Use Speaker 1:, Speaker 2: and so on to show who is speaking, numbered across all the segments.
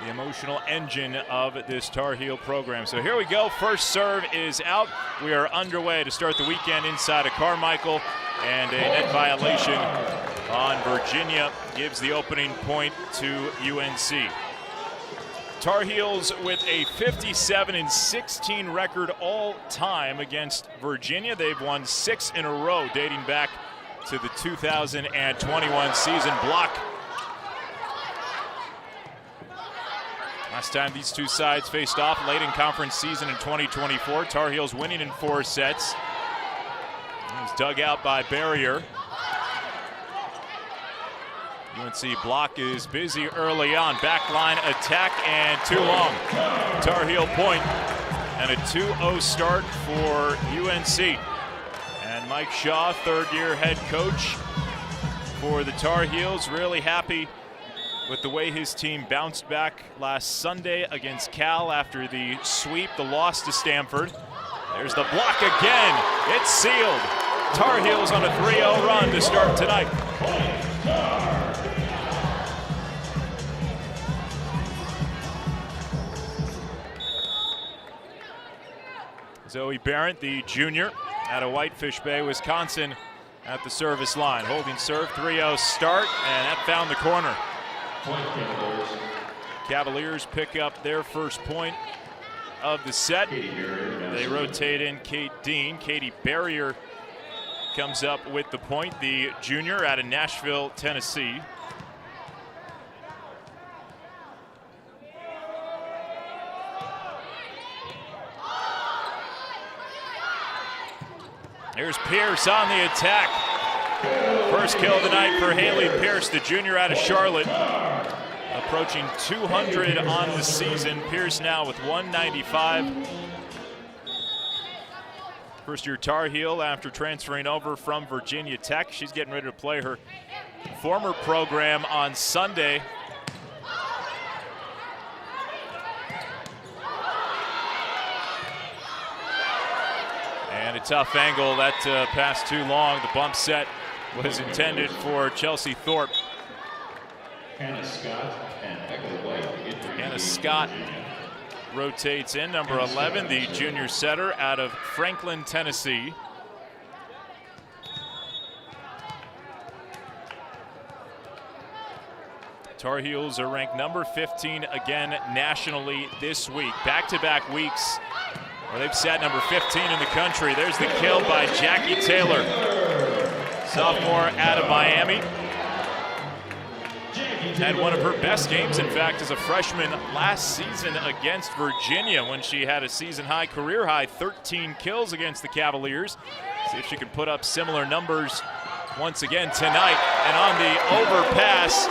Speaker 1: the emotional engine of this Tar Heel program. So here we go. First serve is out. We are underway to start the weekend inside of Carmichael, and a net violation on Virginia gives the opening point to UNC. Tar Heels with a 57-16 record all time against Virginia. They've won 6 in a row dating back to the 2021 season. Block. Last time these two sides faced off late in conference season in 2024. Tar Heels winning in 4 sets. It was dug out by Barrier. UNC block is busy early on. Backline attack and too long. Tar Heel point and a 2-0 start for UNC. And Mike Shaw, third-year head coach for the Tar Heels, really happy with the way his team bounced back last Sunday against Cal after the sweep, the loss to Stanford. There's the block again. It's sealed. Tar Heels on a 3-0 run to start tonight. Zoe Barrett, the junior out of Whitefish Bay, Wisconsin, at the service line. Holding serve, 3-0 start, and that found the corner. Cavaliers pick up their first point of the set. They rotate in Kate Dean. Katie Barrier comes up with the point, the junior out of Nashville, Tennessee. Here's Pierce on the attack. First kill of the night for Haley Pierce, the junior out of Charlotte. Approaching 200 on the season. Pierce now with 195. First-year Tar Heel after transferring over from Virginia Tech. She's getting ready to play her former program on Sunday. And a tough angle. That pass too long. The bump set was intended for Chelsea Thorpe. Hannah Scott rotates in, number 11, the junior setter out of Franklin, Tennessee. Tar Heels are ranked number 15 again nationally this week. Back-to-back weeks where they've sat number 15 in the country. There's the kill by Jackie Taylor, sophomore out of Miami. Had one of her best games, in fact, as a freshman last season against Virginia when she had a season-high, career-high 13 kills against the Cavaliers. See if she can put up similar numbers once again tonight. And on the overpass,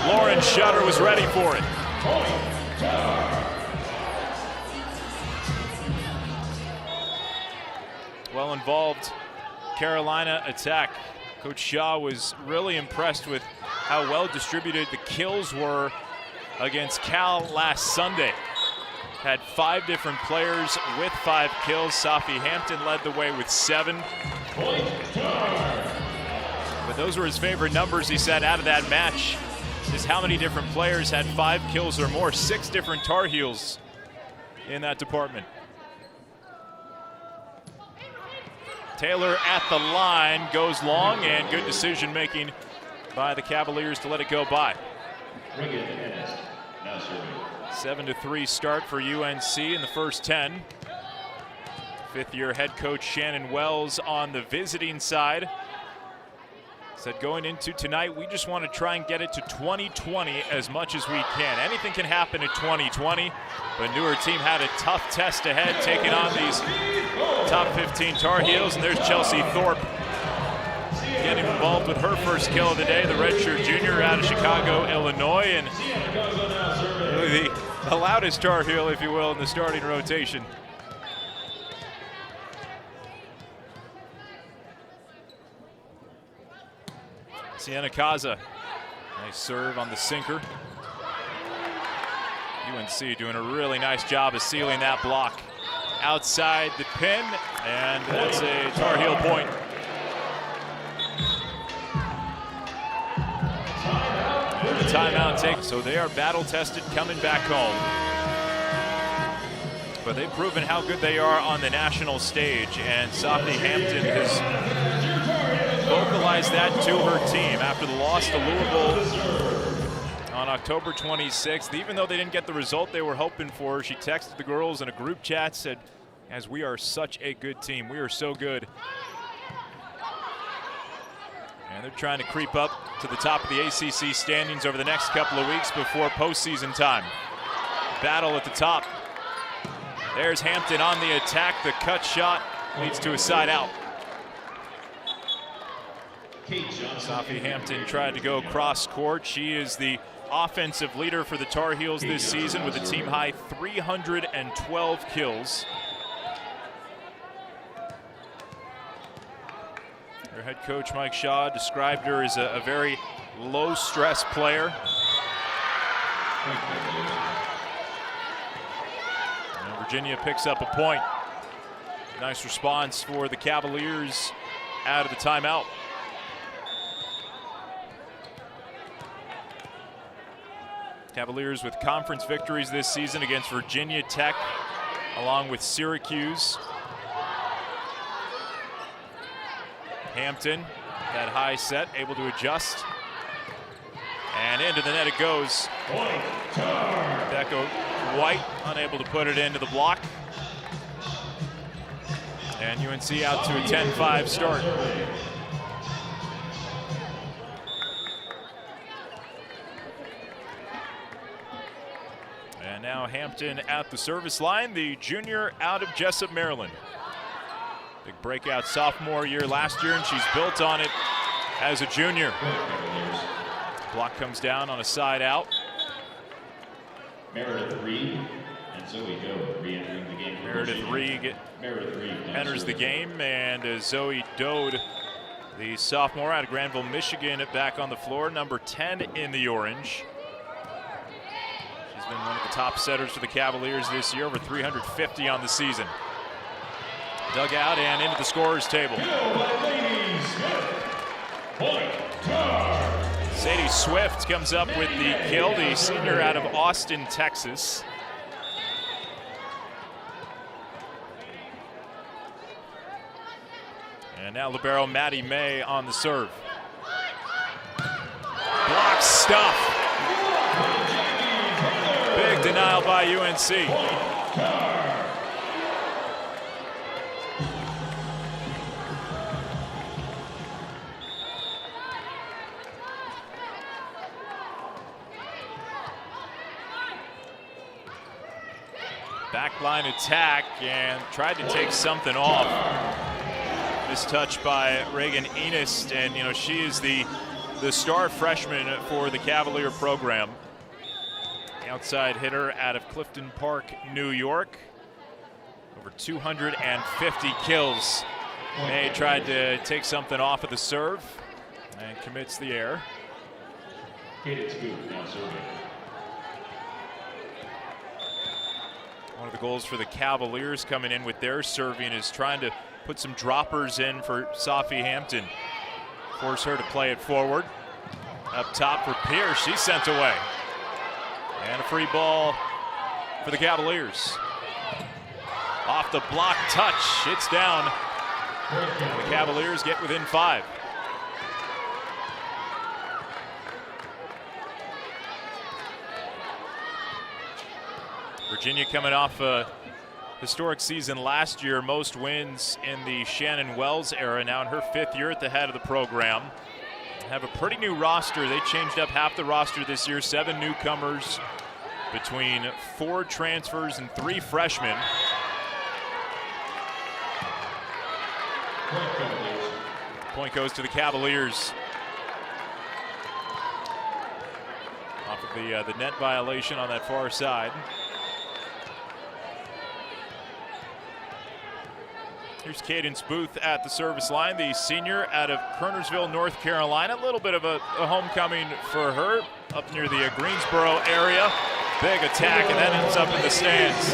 Speaker 1: Lauren Shutter was ready for it. Well-involved Carolina attack. Coach Shaw was really impressed with how well distributed the kills were against Cal last Sunday. Had 5 different players with 5 kills. Sophie Hampton led the way with 7. But those were his favorite numbers, he said, out of that match. Just how many different players had 5 kills or more. 6 different Tar Heels in that department. Taylor at the line, goes long, and good decision making by the Cavaliers to let it go by. 7-3 start for UNC in the first 10. 5th-year head coach Shannon Wells on the visiting side said going into tonight, we just want to try and get it to 2020 as much as we can. Anything can happen in 2020, but newer team had a tough test ahead, taking on these top 15 Tar Heels. And there's Chelsea Thorpe getting involved with her first kill of the day, the redshirt junior out of Chicago, Illinois, and really the loudest Tar Heel, if you will, in the starting rotation. Sienna Kaza, nice serve on the sinker. UNC doing a really nice job of sealing that block. Outside the pin, and that's a Tar Heel point. timeout taken. So they are battle-tested coming back home. But they've proven how good they are on the national stage, and Sophie Hampton has vocalized that to her team after the loss to Louisville on October 26th. Even though they didn't get the result they were hoping for, she texted the girls in a group chat, said, "As we are such a good team. We are so good." And they're trying to creep up to the top of the ACC standings over the next couple of weeks before postseason time. Battle at the top. There's Hampton on the attack. The cut shot leads to a side out. Sophie Hampton tried to go cross court. She is the offensive leader for the Tar Heels this season with a team high 312 kills. Her head coach Mike Shaw described her as a very low stress player. And Virginia picks up a point. Nice response for the Cavaliers out of the timeout. Cavaliers with conference victories this season against Virginia Tech, along with Syracuse. Hampton, that high set, able to adjust. And into the net it goes. Rebecca White unable to put it into the block. And UNC out to a 10-5 start. And now Hampton at the service line, the junior out of Jessup, Maryland. Big breakout sophomore year last year, and she's built on it as a junior. Block comes down on a side out.
Speaker 2: Meredith Reed and Zoe Doe re-entering the game.
Speaker 1: Meredith Reed enters the game, and Zoe Dode, the sophomore out of Granville, Michigan, back on the floor, number 10 in the orange. She's been one of the top setters for the Cavaliers this year, over 350 on the season. Dug out and into the scorer's table. Sadie Swift comes up with the kill, the senior out of Austin, Texas. And now libero Maddie May on the serve. Block stuff. Big denial by UNC. Backline attack and tried to take something off. This touch by Reagan Enist, and you know, she is the star freshman for the Cavalier program. Outside hitter out of Clifton Park, New York. Over 250 kills. May tried to take something off of the serve and commits the error. One of the goals for the Cavaliers coming in with their serving is trying to put some droppers in for Sophie Hampton. Force her to play it forward. Up top for Pierce, she's sent away. And a free ball for the Cavaliers. Off the block touch, it's down. And the Cavaliers get within 5. Virginia coming off a historic season last year, most wins in the Shannon Wells era, now in her 5th year at the head of the program. Have a pretty new roster. They changed up half the roster this year, 7 newcomers between 4 transfers and 3 freshmen. Point goes to the Cavaliers. Off of the net violation on that far side. Here's Cadence Booth at the service line, the senior out of Kernersville, North Carolina. A little bit of a homecoming for her up near the Greensboro area. Big attack, and that ends up in the stands.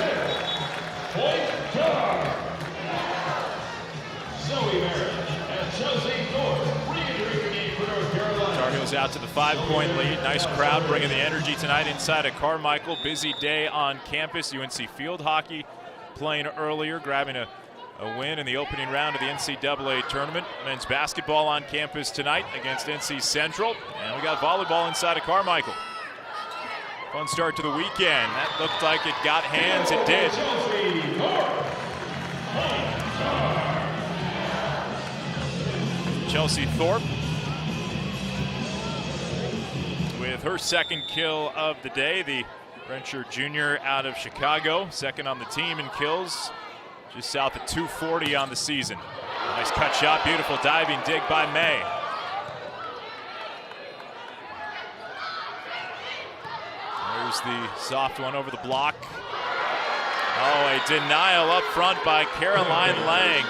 Speaker 1: Tar goes out to the 5-point lead. Nice crowd bringing the energy tonight inside of Carmichael. Busy day on campus. UNC field hockey playing earlier, grabbing a win in the opening round of the NCAA tournament. Men's basketball on campus tonight against NC Central. And we got volleyball inside of Carmichael. Fun start to the weekend. That looked like it got hands. It did. Chelsea Thorpe with her second kill of the day. The Frencher junior out of Chicago, second on the team in kills, just south of 240 on the season. Nice cut shot, beautiful diving dig by May. There's the soft one over the block. Oh, a denial up front by Caroline Lang.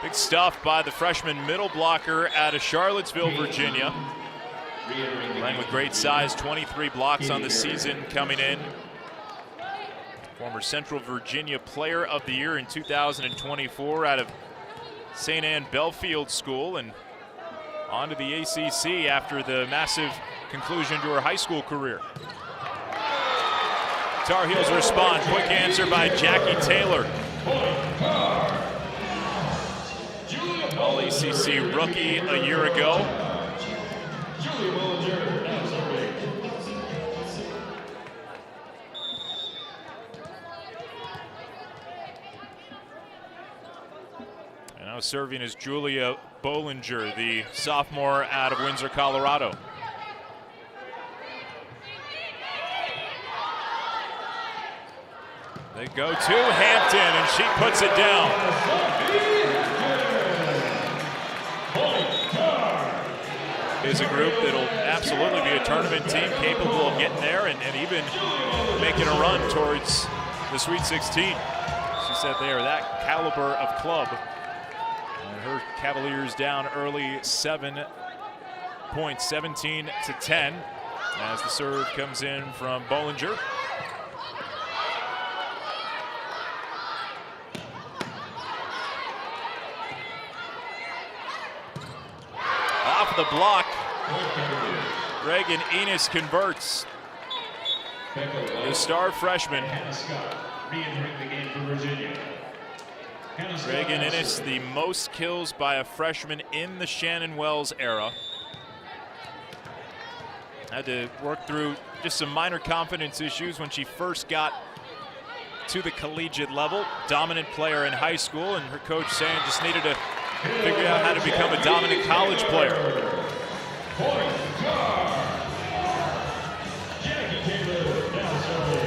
Speaker 1: Big stuff by the freshman middle blocker out of Charlottesville, Virginia. Lang with great size, 23 blocks on the season coming in. Former Central Virginia Player of the Year in 2024 out of St. Anne Belfield School, and on to the ACC after the massive conclusion to her high school career. Tar Heels respond. Quick answer by Jackie Taylor. All ACC rookie a year ago. And now serving is Julia Bollinger, the sophomore out of Windsor, Colorado. They go to Hampton, and she puts it down. Is a group that'll absolutely be a tournament team, capable of getting there and even making a run towards the Sweet 16. She said they are that caliber of club. And her Cavaliers down early 7 points, 17-10, as the serve comes in from Bollinger. Off the block, Reagan Enos converts. The star freshman. Reagan Enos, the most kills by a freshman in the Shannon Wells era. Had to work through just some minor confidence issues when she first got to the collegiate level. Dominant player in high school, and her coach saying just needed to figure out how to become a dominant college player.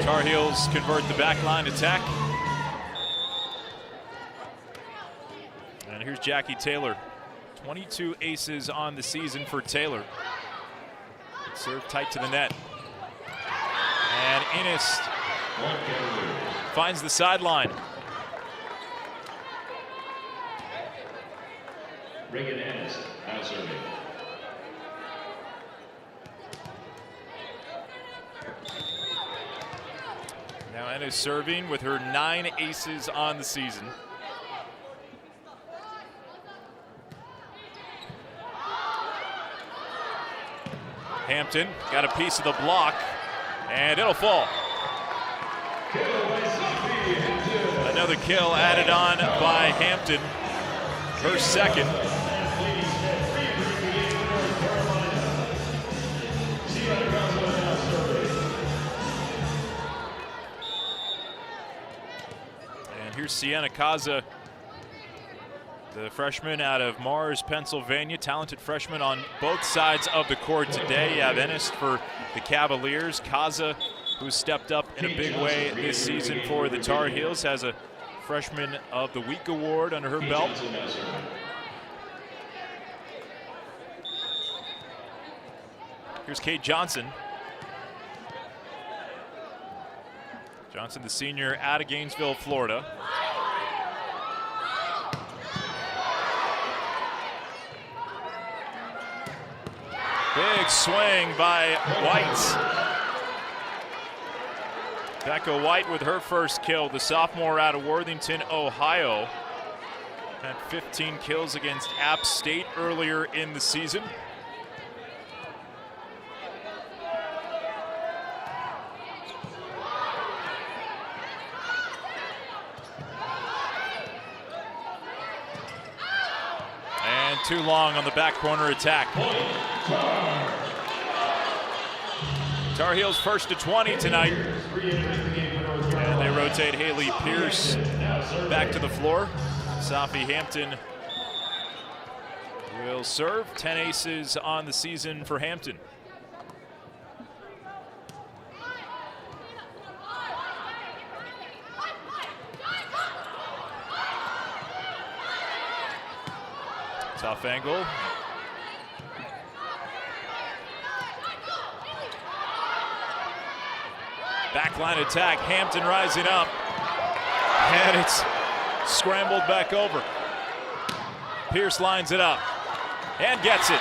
Speaker 1: Tar Heels convert the backline attack. And here's Jackie Taylor. 22 aces on the season for Taylor. Serve tight to the net. And Enos finds the sideline.
Speaker 2: Reagan Ennis, now serving.
Speaker 1: Now Ennis serving with her 9 aces on the season. Hampton got a piece of the block, and it'll fall. Another kill added on by Hampton. Her second. And here's Sienna Kaza, the freshman out of Mars, Pennsylvania. Talented freshman on both sides of the court today. You have Ennis for the Cavaliers. Kaza, who stepped up in a big way this season for the Tar Heels, has a Freshman of the Week award under her belt. Here's Kate Johnson. Johnson, the senior out of Gainesville, Florida. Big swing by White. Becca White with her first kill, the sophomore out of Worthington, Ohio. Had 15 kills against App State earlier in the season. too long on the back corner attack. Tar Heels first to 20 tonight. And they rotate Haley Pierce back to the floor. Safi Hampton will serve. 10 aces on the season for Hampton. Tough angle. Backline attack, Hampton rising up. And it's scrambled back over. Pierce lines it up and gets it.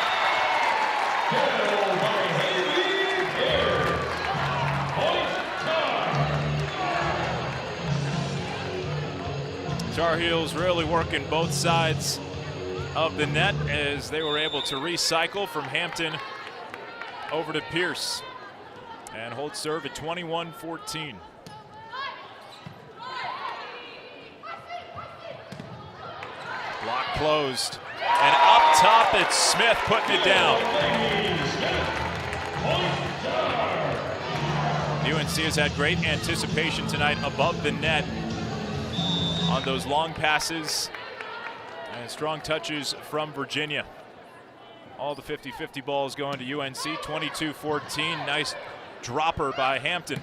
Speaker 1: Tar Heels really working both sides of the net as they were able to recycle from Hampton over to Pierce and hold serve at 21-14. Block closed, and up top it's Smith putting it down. UNC has had great anticipation tonight above the net on those long passes and strong touches from Virginia. All the 50-50 balls going to UNC, 22-14. Nice dropper by Hampton.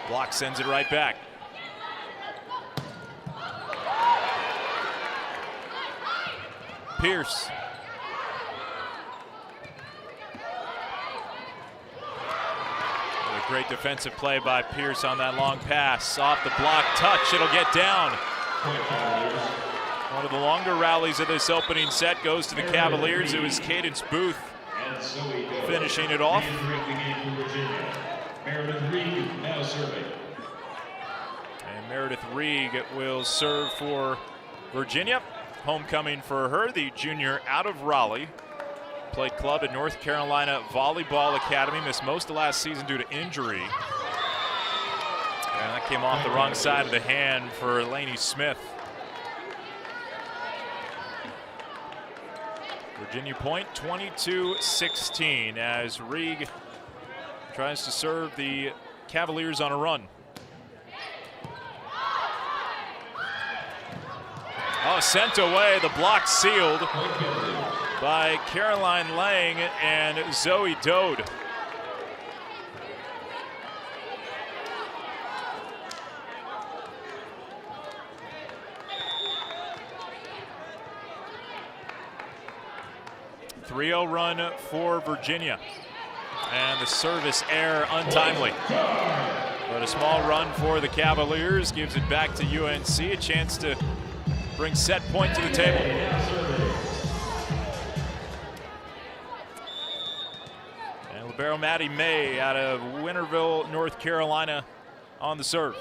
Speaker 1: Block sends it right back. Pierce. A great defensive play by Pierce on that long pass. Off the block, touch, it'll get down. One of the longer rallies of this opening set goes to the Cavaliers. It was Cadence Booth finishing it off. And Meredith Reed will serve for Virginia. Homecoming for her, the junior out of Raleigh. Played club at North Carolina Volleyball Academy. Missed most of last season due to injury. And that came off the wrong side of the hand for Lainey Smith. Virginia point 22-16 as Reed tries to serve the Cavaliers on a run. Oh, sent away, the block sealed by Caroline Lang and Zoe Dode. .3-0 run for Virginia. And the service error untimely. But a small run for the Cavaliers gives it back to UNC, a chance to bring set point to the table. And libero Maddie May out of Winterville, North Carolina on the serve.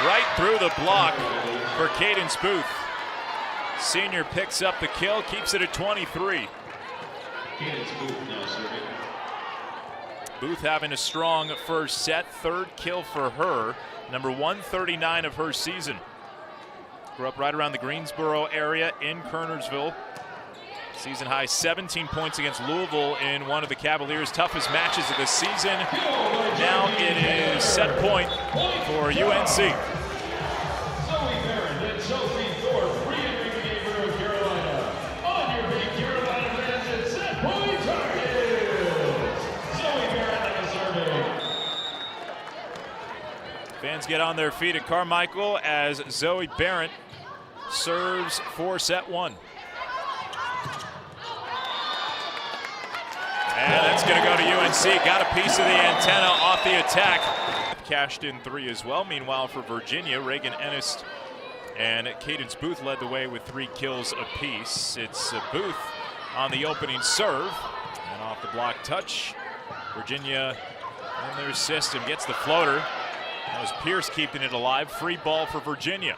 Speaker 1: Right through the block for Cadence Booth. Senior picks up the kill, keeps it at 23.
Speaker 2: Cadence Booth now serving.
Speaker 1: Booth having a strong first set, third kill for her, number 139 of her season. Grew up right around the Greensboro area in Kernersville. Season high 17 points against Louisville in one of the Cavaliers' toughest matches of the season. Now it is set point for UNC. Fans get on their feet at Carmichael as Zoe Barrett serves for set one. And that's going to go to UNC. Got a piece of the antenna off the attack. Cashed in three as well. Meanwhile, for Virginia, Reagan Ennis and Cadence Booth led the way with 3 kills apiece. It's Booth on the opening serve. And off the block touch, Virginia in their system gets the floater. That was Pierce keeping it alive. Free ball for Virginia.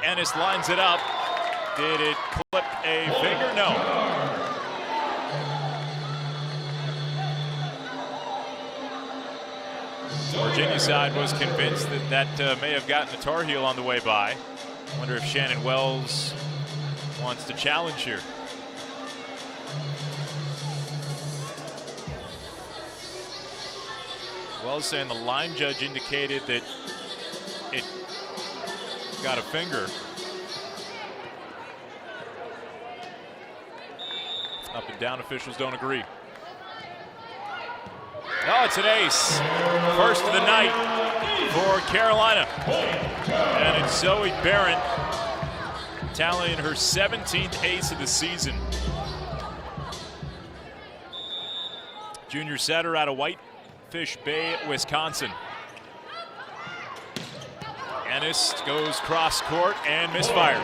Speaker 1: Ennis lines it up. Did it clip a finger? No. Virginia side was convinced that may have gotten a Tar Heel on the way by. Wonder if Shannon Wells wants to challenge here. Wells saying the line judge indicated that it got a finger. Up and down officials don't agree. Oh, it's an ace. First of the night for Carolina. And it's Zoe Barron tallying her 17th ace of the season. Junior setter out of Whitefish Bay, Wisconsin. Ennis goes cross court and misfired.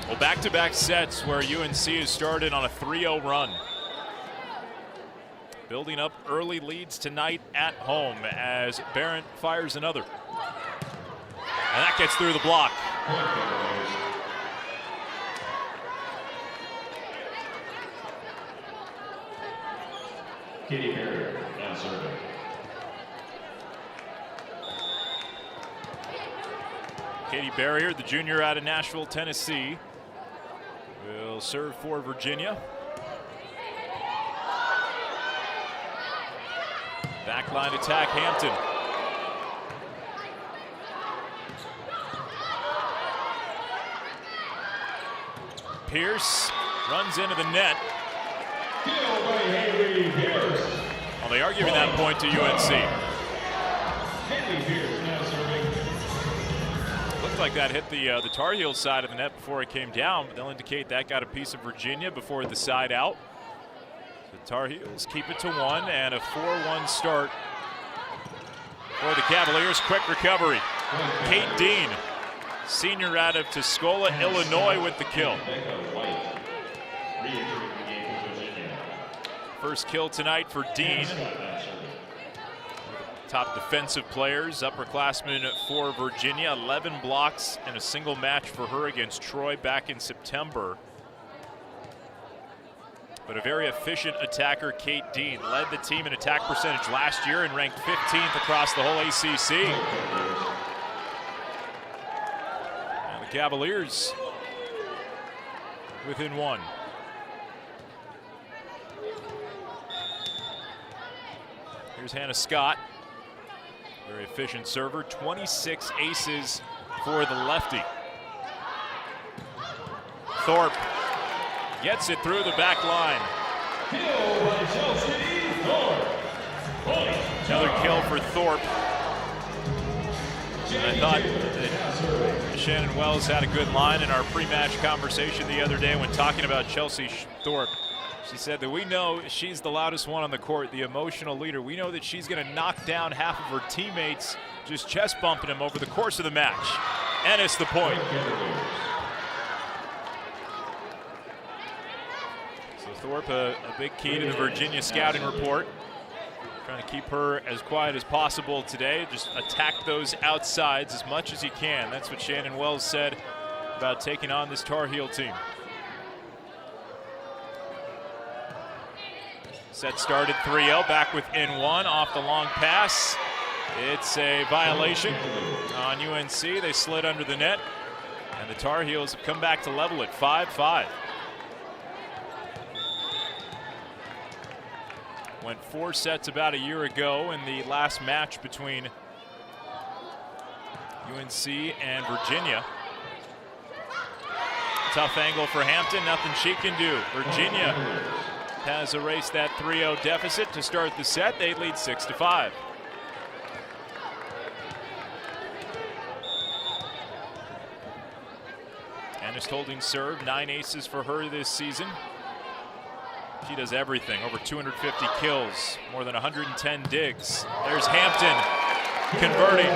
Speaker 1: Well, back-to-back sets where UNC has started on a 3-0 run. Building up early leads tonight at home as Barron fires another. And that gets through the block.
Speaker 2: Katie Barrier, now serving.
Speaker 1: Katie Barrier, the junior out of Nashville, Tennessee, will serve for Virginia. Backline attack, Hampton. Pierce runs into the net. Well, they are giving that point to UNC. Looked like that hit the Tar Heels side of the net before it came down, but they'll indicate that got a piece of Virginia before the side out. The Tar Heels keep it to 1 and a 4-1 start for the Cavaliers. Quick recovery. Kate Dean, senior out of Tuscola, Illinois, with the kill. First kill tonight for Dean. Top defensive players, upperclassmen for Virginia. 11 blocks in a single match for her against Troy back in September. But a very efficient attacker, Kate Dean, led the team in attack percentage last year and ranked 15th across the whole ACC. And the Cavaliers within 1. Here's Hannah Scott, very efficient server, 26 aces for the lefty. Thorpe gets it through the back line. Another kill for Thorpe. And I thought that Shannon Wells had a good line in our pre-match conversation the other day when talking about Chelsea Thorpe. She said that we know she's the loudest one on the court, the emotional leader. We know that she's going to knock down half of her teammates, just chest bumping them over the course of the match. Ennis the point. So Thorpe, a big key to the Virginia scouting report. Trying to keep her as quiet as possible today. Just attack those outsides as much as you can. That's what Shannon Wells said about taking on this Tar Heel team. Set started 3-0, back within 1 off the long pass. It's a violation on UNC. They slid under the net, and the Tar Heels have come back to level it 5-5. Went 4 sets about a year ago in the last match between UNC and Virginia. Tough angle for Hampton, nothing she can do. Virginia has erased that 3-0 deficit to start the set. They lead 6-5. Ennis holding serve, 9 aces for her this season. She does everything, over 250 kills, more than 110 digs. There's Hampton converting.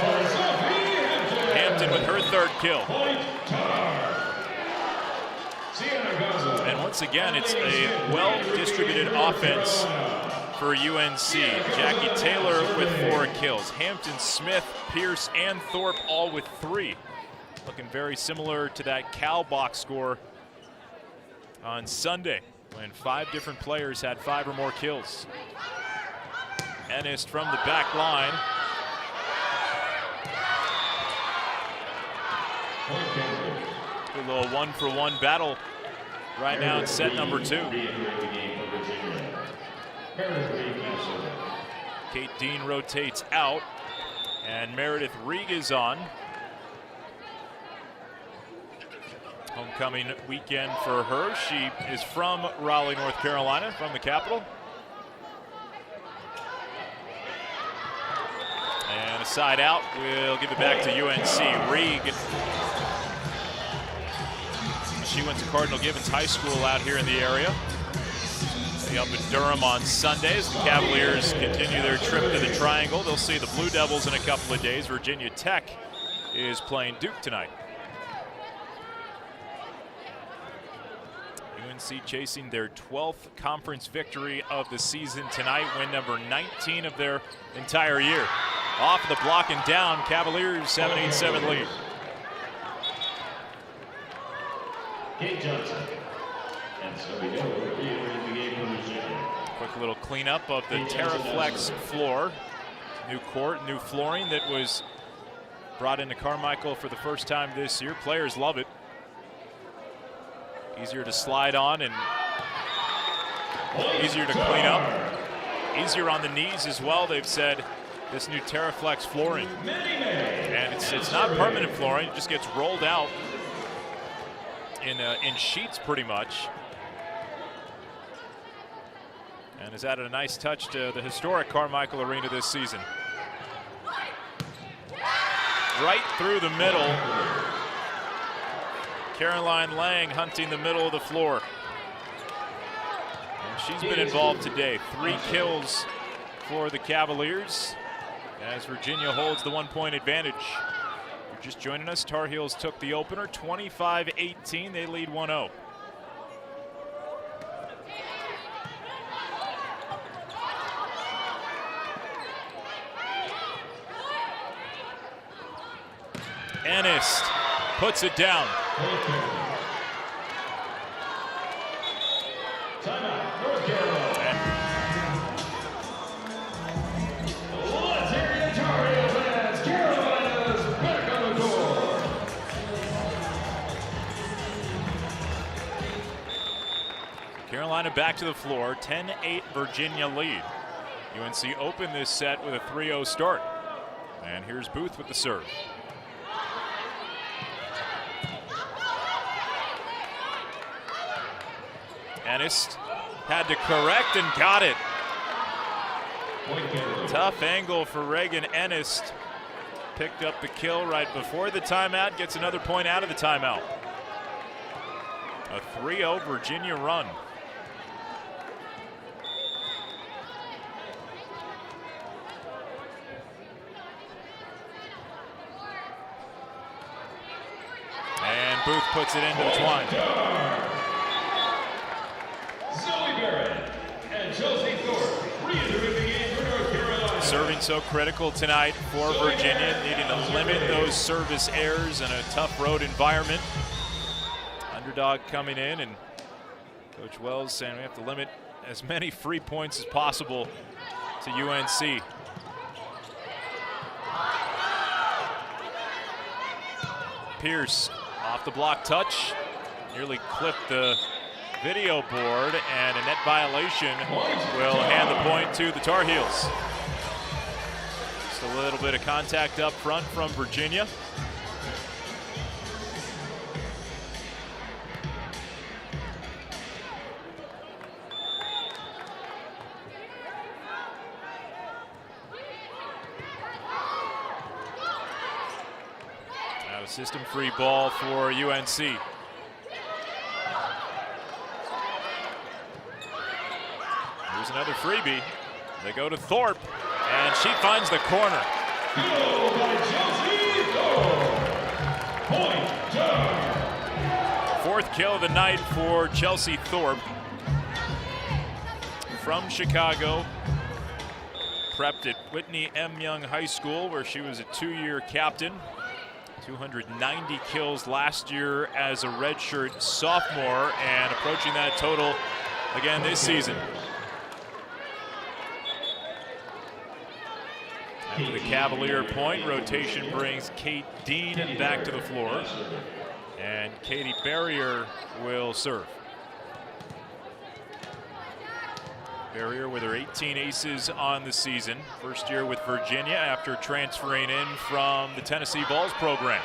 Speaker 1: Hampton with her 3rd kill. And once again, it's a well-distributed offense for UNC. Jackie Taylor with 4 kills. Hampton, Smith, Pierce, and Thorpe all with 3. Looking very similar to that Cal box score on Sunday. when 5 different players had 5 or more kills. Ennis from the back line. A little 1-for-1 battle right now in set number 2. Kate Dean rotates out, and Meredith Rieg is on. Homecoming weekend for her. She is from Raleigh, North Carolina, from the capital. And a side out. We'll give it back to UNC. Rieg. She went to Cardinal Gibbons High School out here in the area. Up in Durham on Sundays. The Cavaliers continue their trip to the Triangle. They'll see the Blue Devils in a couple of days. Virginia Tech is playing Duke tonight. UNC chasing their 12th conference victory of the season tonight. Win number 19 of their entire year. Off the block and down. Cavaliers 7-8-7 lead.
Speaker 2: Kate Johnson. And so we go.
Speaker 1: Quick little cleanup of the Terraflex floor. New court, new flooring that was brought into Carmichael for the first time this year. Players love it. Easier to slide on and easier to clean up. Easier on the knees as well, they've said, this new Terraflex flooring. And it's not permanent flooring, it just gets rolled out in sheets pretty much. And has added a nice touch to the historic Carmichael Arena this season. Right through the middle. Caroline Lang hunting the middle of the floor. And she's been involved today. 3 kills for the Cavaliers as Virginia holds the 1-point advantage. If you're just joining us, Tar Heels took the opener 25-18. They lead 1-0. Ennis puts it down.
Speaker 2: Timeout, North Carolina. Let's hear the Tar Heel fans. Carolina's back on the court.
Speaker 1: Carolina back to the floor, 10-8 Virginia lead. UNC opened this set with a 3-0 start. And here's Booth with the serve. Ennis had to correct and got it. Tough angle for Reagan Ennis. Picked up the kill right before the timeout, gets another point out of the timeout. A 3-0 Virginia run. And Booth puts it into the twine.
Speaker 2: And Chelsea Thorpe re-entering the game for North Carolina.
Speaker 1: Serving so critical tonight for Virginia, needing to limit those service errors in a tough road environment. Underdog coming in, and Coach Wells saying we have to limit as many free points as possible to UNC. Pierce off the block touch, nearly clipped the video board, and a net violation will hand the point to the Tar Heels. Just a little bit of contact up front from Virginia. Now a system free ball for UNC. Here's another freebie. They go to Thorpe, and she finds the corner.
Speaker 2: Goal by Chelsea Thorpe. Point Tar.
Speaker 1: 4th kill of the night for Chelsea Thorpe. From Chicago. Prepped at Whitney M. Young High School, where she was a 2-year captain. 290 kills last year as a redshirt sophomore, and approaching that total again this season. After the Cavalier point, rotation brings Kate Dean back to the floor. And Katie Barrier will serve. Barrier with her 18 aces on the season. First year with Virginia after transferring in from the Tennessee Vols program.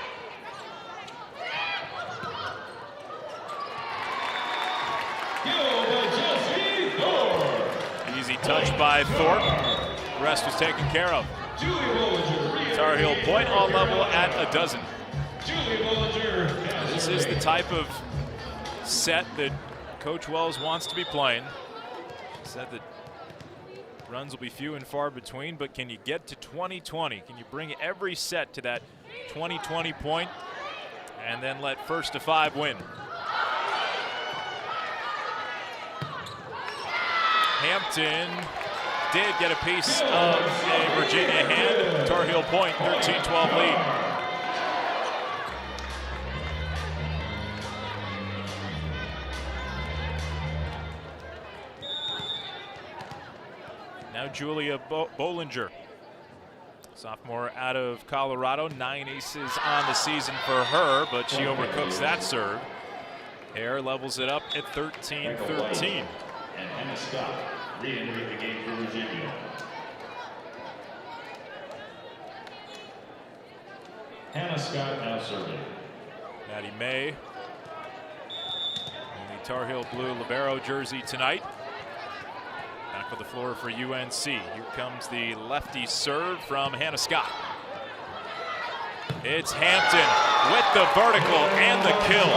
Speaker 1: Easy touch by Thorpe. The rest was taken care of. Tar Heel point all level at a dozen. This is the type of set that Coach Wells wants to be playing. Said that runs will be few and far between, but can you get to 20-20? Can you bring every set to that 20-20 point and then let first to 5 win? Hampton did get a piece of a Virginia hand. Tar Heel point, 13-12 lead. Now Julia Bollinger, sophomore out of Colorado, 9 aces on the season for her, but she overcooks that serve. Hare levels it up at 13-13.
Speaker 2: And Hannah Scott re-entering the game for Virginia. Hannah Scott now serving.
Speaker 1: Maddie May in the Tar Heel blue libero jersey tonight. Back on the floor for UNC. Here comes the lefty serve from Hannah Scott. It's Hampton with the vertical and the kill.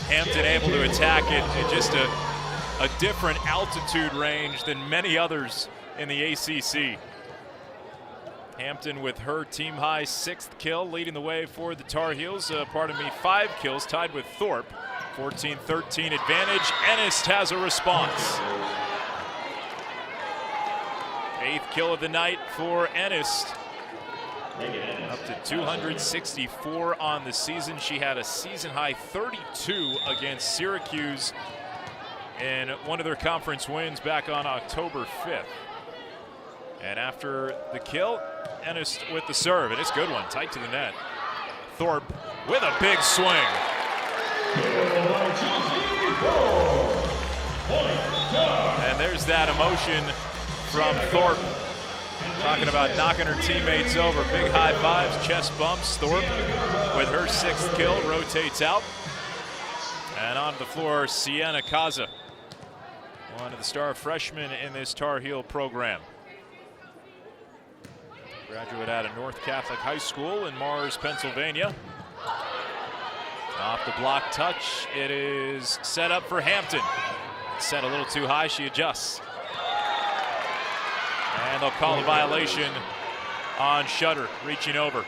Speaker 1: Hampton able to attack it at just a different altitude range than many others in the ACC. Hampton with her team-high 6th kill, leading the way for the Tar Heels. 5 kills, tied with Thorpe. 14-13 advantage. Ennis has a response. 8th kill of the night for Ennis. Up to 264 on the season. She had a season-high 32 against Syracuse in one of their conference wins back on October 5th. And after the kill, Ennis with the serve, and it's a good one, tight to the net. Thorpe with a big swing. And there's that emotion from Thorpe, talking about knocking her teammates over. Big high fives, chest bumps. Thorpe with her 6th kill rotates out. And on the floor, Sienna Kaza, one of the star freshmen in this Tar Heel program. Graduate out of North Catholic High School in Mars, Pennsylvania. Off the block touch, it is set up for Hampton. Set a little too high, she adjusts. And they'll call a violation on Shutter, reaching over.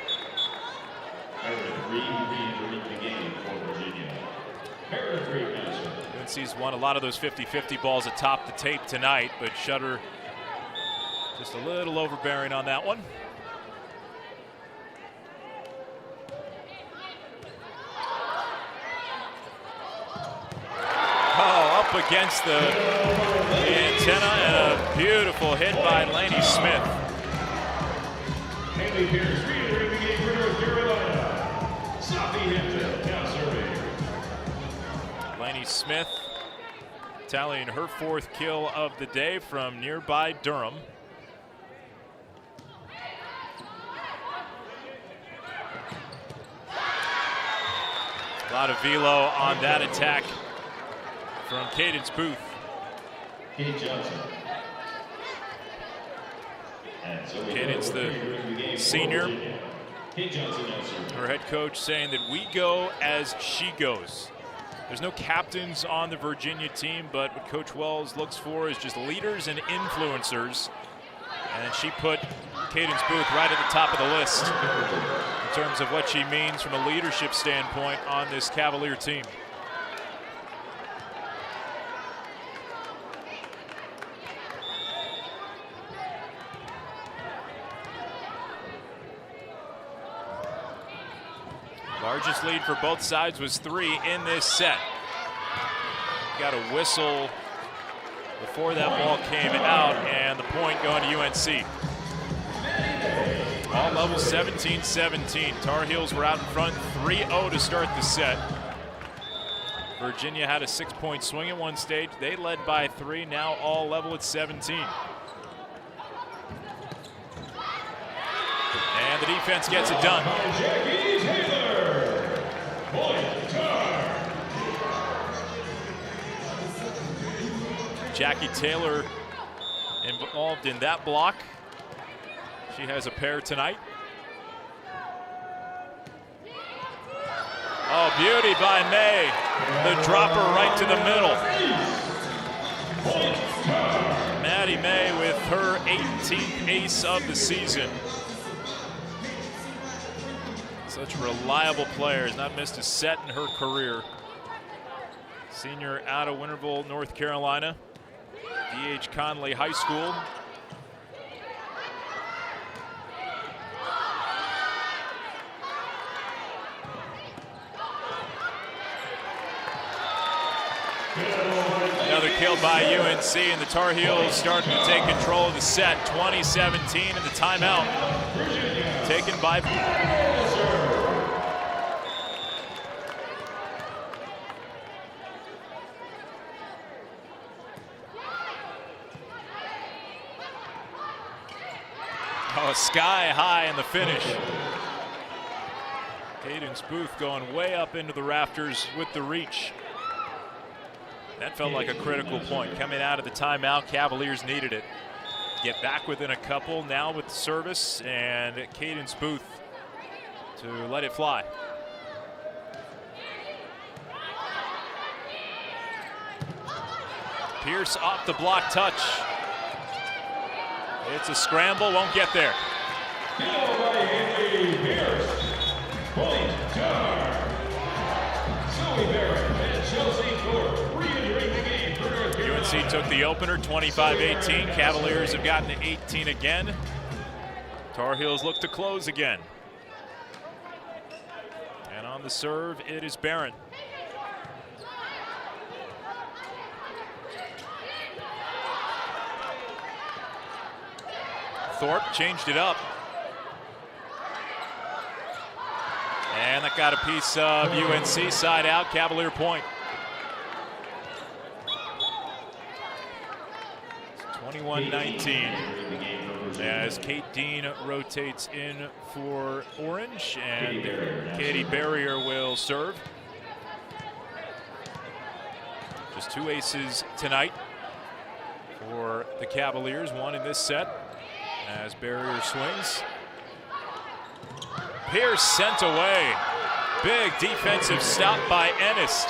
Speaker 1: UNC's won a lot of those 50-50 balls atop the tape tonight, but Shutter just a little overbearing on that one. Oh, up against the antenna, and a beautiful hit by Lainey Smith.
Speaker 2: Haley Pierce re-entering the game for North Carolina. Sophie Hampton now serving.
Speaker 1: Lainey Smith tallying her 4th kill of the day from nearby Durham. A lot of velo on that attack from Cadence Booth.
Speaker 2: Kate Johnson.
Speaker 1: Cadence, the senior.
Speaker 2: Kate Johnson now serving.
Speaker 1: Her head coach saying that we go as she goes. There's no captains on the Virginia team, but what Coach Wells looks for is just leaders and influencers. And she put Cadence Booth right at the top of the list in terms of what she means from a leadership standpoint on this Cavalier team. Largest lead for both sides was 3 in this set. Got a whistle before that ball came out, and the point going to UNC. All levels 17-17. Tar Heels were out in front 3-0 to start the set. Virginia had a 6-point swing at one stage. They led by 3, now all level at 17. And the defense gets it done. Jackie Taylor involved in that block. She has a pair tonight. Oh, beauty by May. The dropper right to the middle. Maddie May with her 18th ace of the season. Such a reliable player, has not missed a set in her career. Senior out of Winterville, North Carolina. D.H. Conley High School. Another kill by UNC, and the Tar Heels starting to take control of the set. 20-17, and the timeout taken by. Oh, sky high in the finish. Cadence Booth going way up into the rafters with the reach. That felt like a critical point. Coming out of the timeout, Cavaliers needed it. Get back within a couple now with the service, and Cadence Booth to let it fly. Pierce off the block touch. It's a scramble, won't get there. UNC took the opener, 25-18. Cavaliers have gotten to 18 again. Tar Heels look to close again. And on the serve, it is Barron. Thorpe changed it up. And that got a piece of UNC side out, Cavalier point. 21-19 as Kate Dean rotates in for Orange, and Katie Barrier will serve. Just 2 aces tonight for the Cavaliers, 1 in this set as Barrier swings. Pierce sent away. Big defensive stop by Ennis.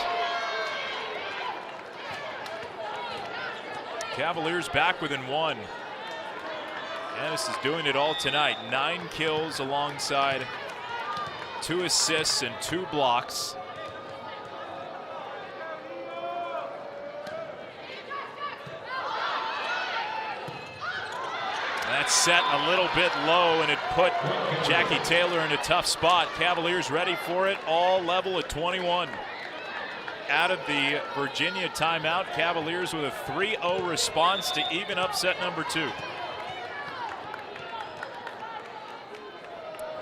Speaker 1: Cavaliers back within 1. Ennis is doing it all tonight. 9 kills alongside 2 assists and 2 blocks. That set a little bit low, and it put Jackie Taylor in a tough spot. Cavaliers ready for it, all level at 21. Out of the Virginia timeout, Cavaliers with a 3-0 response to even up set number 2.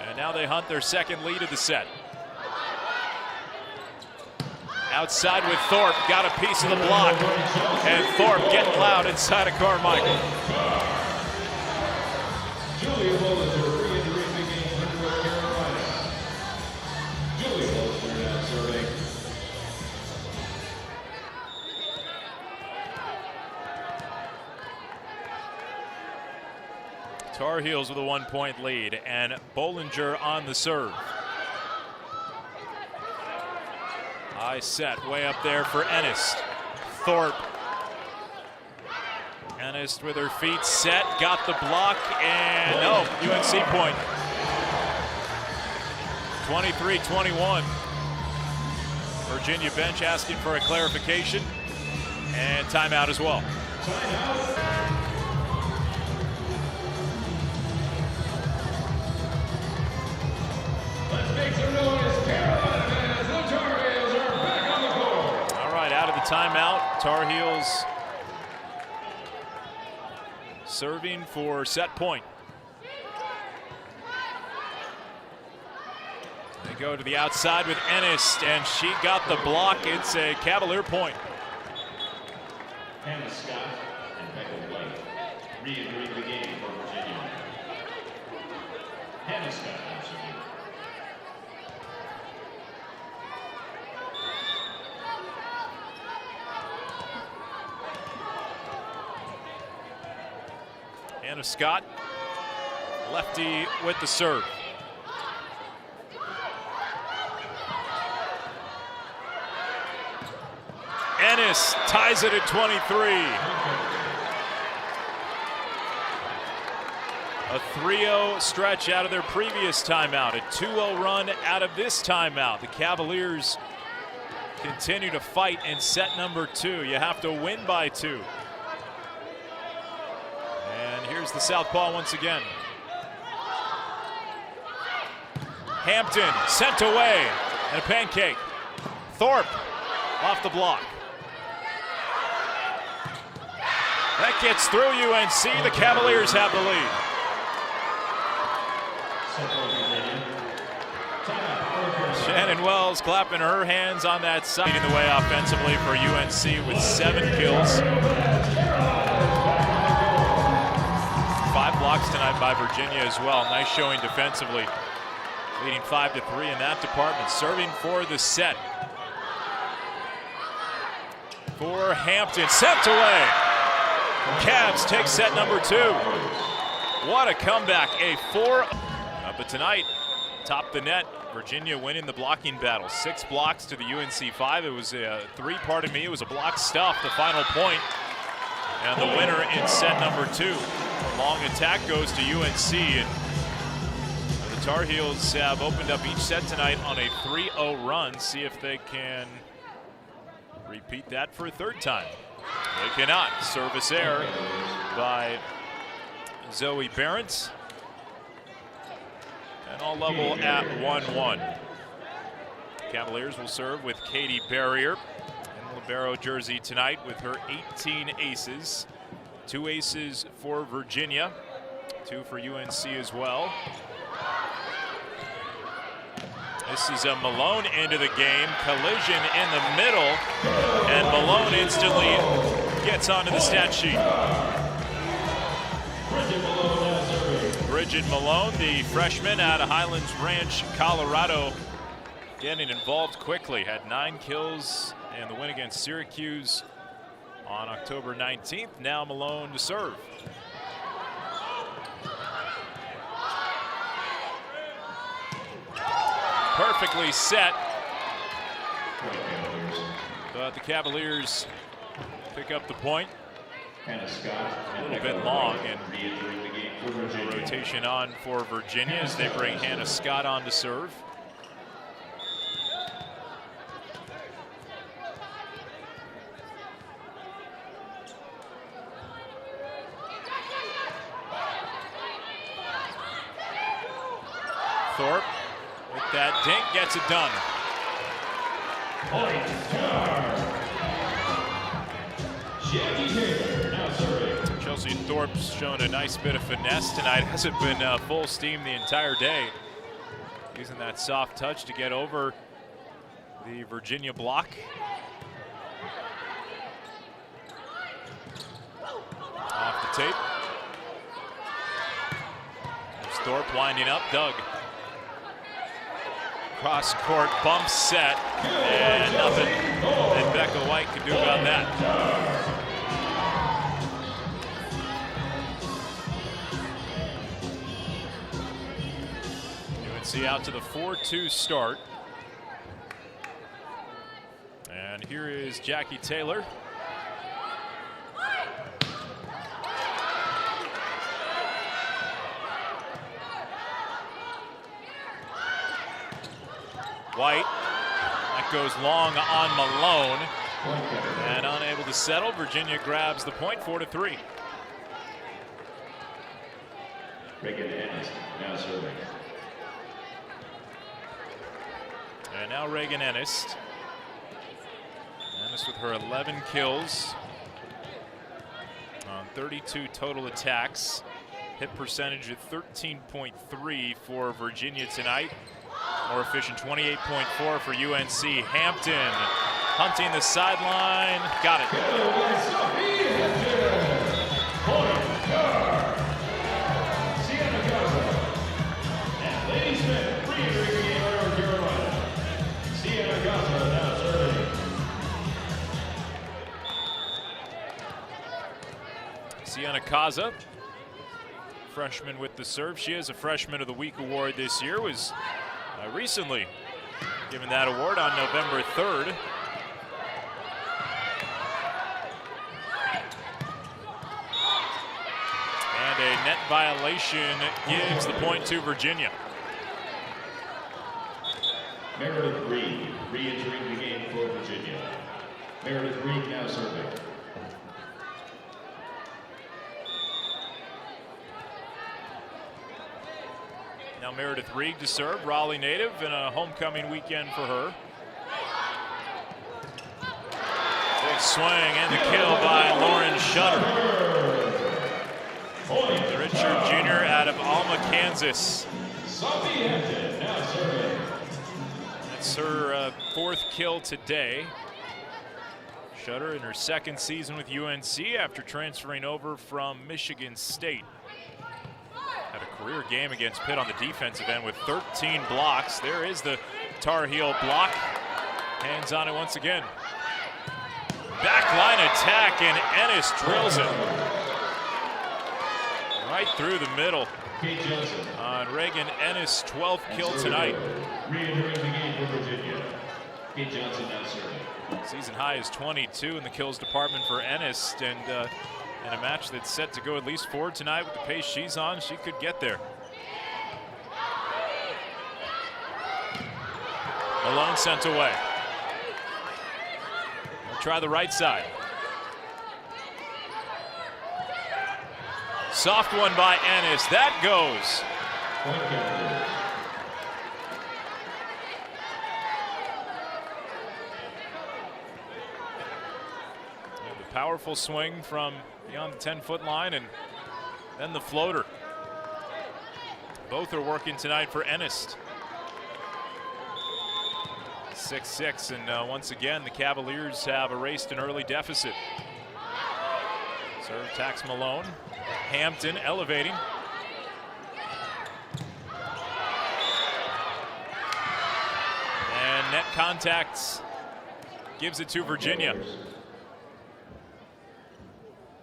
Speaker 1: And now they hunt their second lead of the set. Outside with Thorpe, got a piece of the block, and Thorpe getting loud inside of Carmichael.
Speaker 2: Julia Bowles will re-enter the game for North Carolina. Julia Bowles now serving.
Speaker 1: Tar Heels with a 1-point lead, and Bollinger on the serve. High set, way up there for Ennis. Thorpe. Ennis with her feet set, got the block, and no, UNC point. 23-21. Virginia bench asking for a clarification, and timeout as well.
Speaker 2: Let's make some noise, Carolina.
Speaker 1: timeout. Tar Heels serving for set point. They go to the outside with Ennis, and she got the block. It's a Cavalier point.
Speaker 2: Hannah Scott and Becca White re-entering the game for Virginia. Hannah Scott, absolutely.
Speaker 1: Hannah Scott, lefty with the serve. Ennis ties it at 23. A 3-0 stretch out of their previous timeout. A 2-0 run out of this timeout. The Cavaliers continue to fight in set number 2. You have to win by 2. And here's the southpaw once again. Hampton sent away, and a pancake. Thorpe off the block. That gets through UNC. The Cavaliers have the lead. Shannon Wells clapping her hands on that side. Leading the way offensively for UNC with 7 kills. 5 blocks tonight by Virginia as well. Nice showing defensively. Leading 5-3 in that department. Serving for the set. For Hampton, sent away. Cavs take set number 2. What a comeback, a 4. But tonight, top the net, Virginia winning the blocking battle. 6 blocks to the UNC 5. It was a 3, pardon me, it was a block stuff, the final point. And the winner in set number 2. Long attack goes to UNC, and the Tar Heels have opened up each set tonight on a 3-0 run. See if they can repeat that for a 3rd time. They cannot. Service error by Zoe Barents. And all level at 1-1. Cavaliers will serve with Katie Barrier in the libero jersey tonight with her 18 aces. 2 aces for Virginia, 2 for UNC as well. This is a Malone into the game. Collision in the middle, and Malone instantly gets onto the stat sheet. Bridget Malone, the freshman out of Highlands Ranch, Colorado, getting involved quickly. Had 9 kills in the win against Syracuse on October 19th. Now Malone to serve. Perfectly set, but the Cavaliers pick up the point. A little bit long, and a rotation on for Virginia as they bring Hannah Scott on to serve. Thorpe with that dink gets it done. Chelsea Thorpe's shown a nice bit of finesse tonight. Hasn't been full steam the entire day. Using that soft touch to get over the Virginia block. Off the tape. There's Thorpe winding up. Doug. Cross court bump set, and nothing that Becca White can do about that. UNC out to the 4-2 start. And here is Jackie Taylor. White, that goes long on Malone, and unable to settle. Virginia grabs the point, 4-3.
Speaker 2: Reagan Ennis now serving.
Speaker 1: And now Reagan Ennis. And Ennis with her 11 kills on 32 total attacks. Hit percentage of 13.3 for Virginia tonight. More efficient 28.4 for UNC. Hampton hunting the sideline. Got it. Sienna Kaza, freshman with the serve. She has a Freshman of the Week award this year. Was recently given that award on November 3rd. And a net violation gives the point to Virginia.
Speaker 2: Meredith Reed re-entering the game for Virginia. Meredith Reed now serving.
Speaker 1: Now Meredith Reed to serve, Raleigh native, and a homecoming weekend for her. Big swing and the kill by Lauren Shutter. Richard Jr. out of Alma, Kansas. That's her fourth kill today. Shutter in her second season with UNC after transferring over from Michigan State. Had a career game against Pitt on the defensive end with 13 blocks. There is the Tar Heel block. Hands on it once again. Backline attack, and Ennis drills it right through the middle on Reagan Ennis' 12th kill tonight.
Speaker 2: Re-entering the game for Virginia. Kate Johnson now serving.
Speaker 1: Season high is 22 in the kills department for Ennis, and in a match that's set to go at least 4 tonight with the pace she's on, she could get there. Malone sent away. We'll try the right side. Soft one by Ennis. That goes. The powerful swing from beyond the 10-foot line, and then the floater. Both are working tonight for Ennis. 6-6, and once again, the Cavaliers have erased an early deficit. Serve attacks Malone. Hampton elevating. And net contacts gives it to Virginia.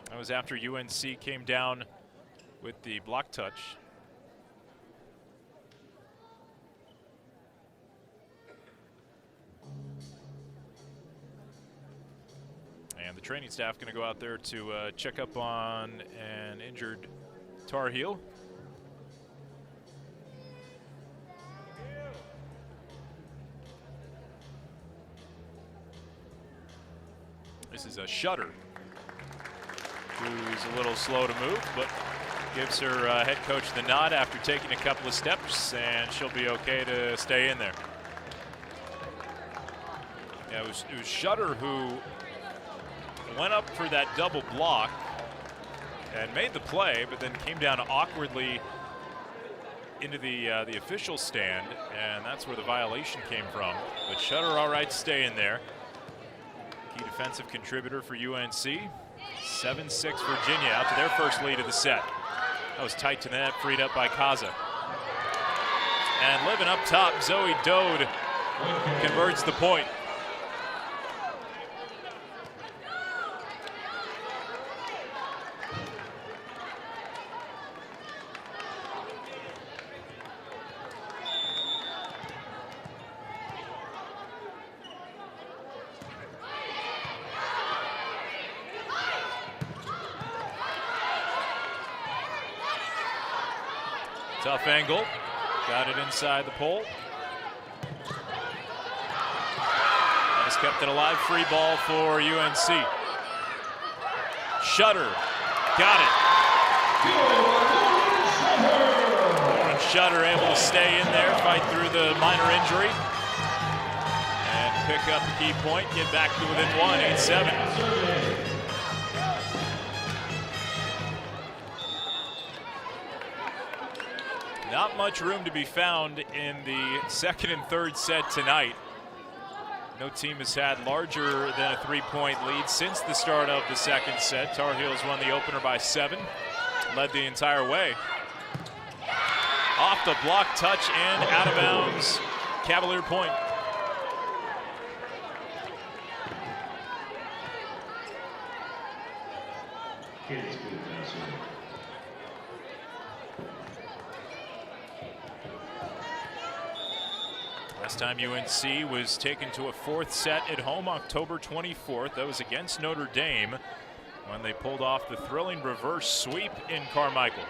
Speaker 1: That was after UNC came down with the block touch. And the training staff going to go out there to check up on an injured Tar Heel. This is a Shutter, who's a little slow to move, but gives her head coach the nod after taking a couple of steps, and she'll be okay to stay in there. Yeah, it was Shutter who went up for that double block and made the play, but then came down awkwardly into the official stand, and that's where the violation came from. But Shutter all right to stay in there. Key defensive contributor for UNC. 7-6 Virginia out to their first lead of the set. That was tight to the net, freed up by Kaza. And living up top, Zoe Dode converts the point. Tough angle, got it inside the pole. Has kept it alive, free ball for UNC. Shutter, got it. Lauren Shutter able to stay in there, fight through the minor injury. And pick up the key point, get back to within one, 8-7. Not much room to be found in the second and third set tonight. No team has had larger than a 3-point lead since the start of the second set. Tar Heels won the opener by 7, led the entire way. Off the block touch and out of bounds. Cavalier point. Last time UNC was taken to a fourth set at home October 24th. That was against Notre Dame when they pulled off the thrilling reverse sweep in Carmichael.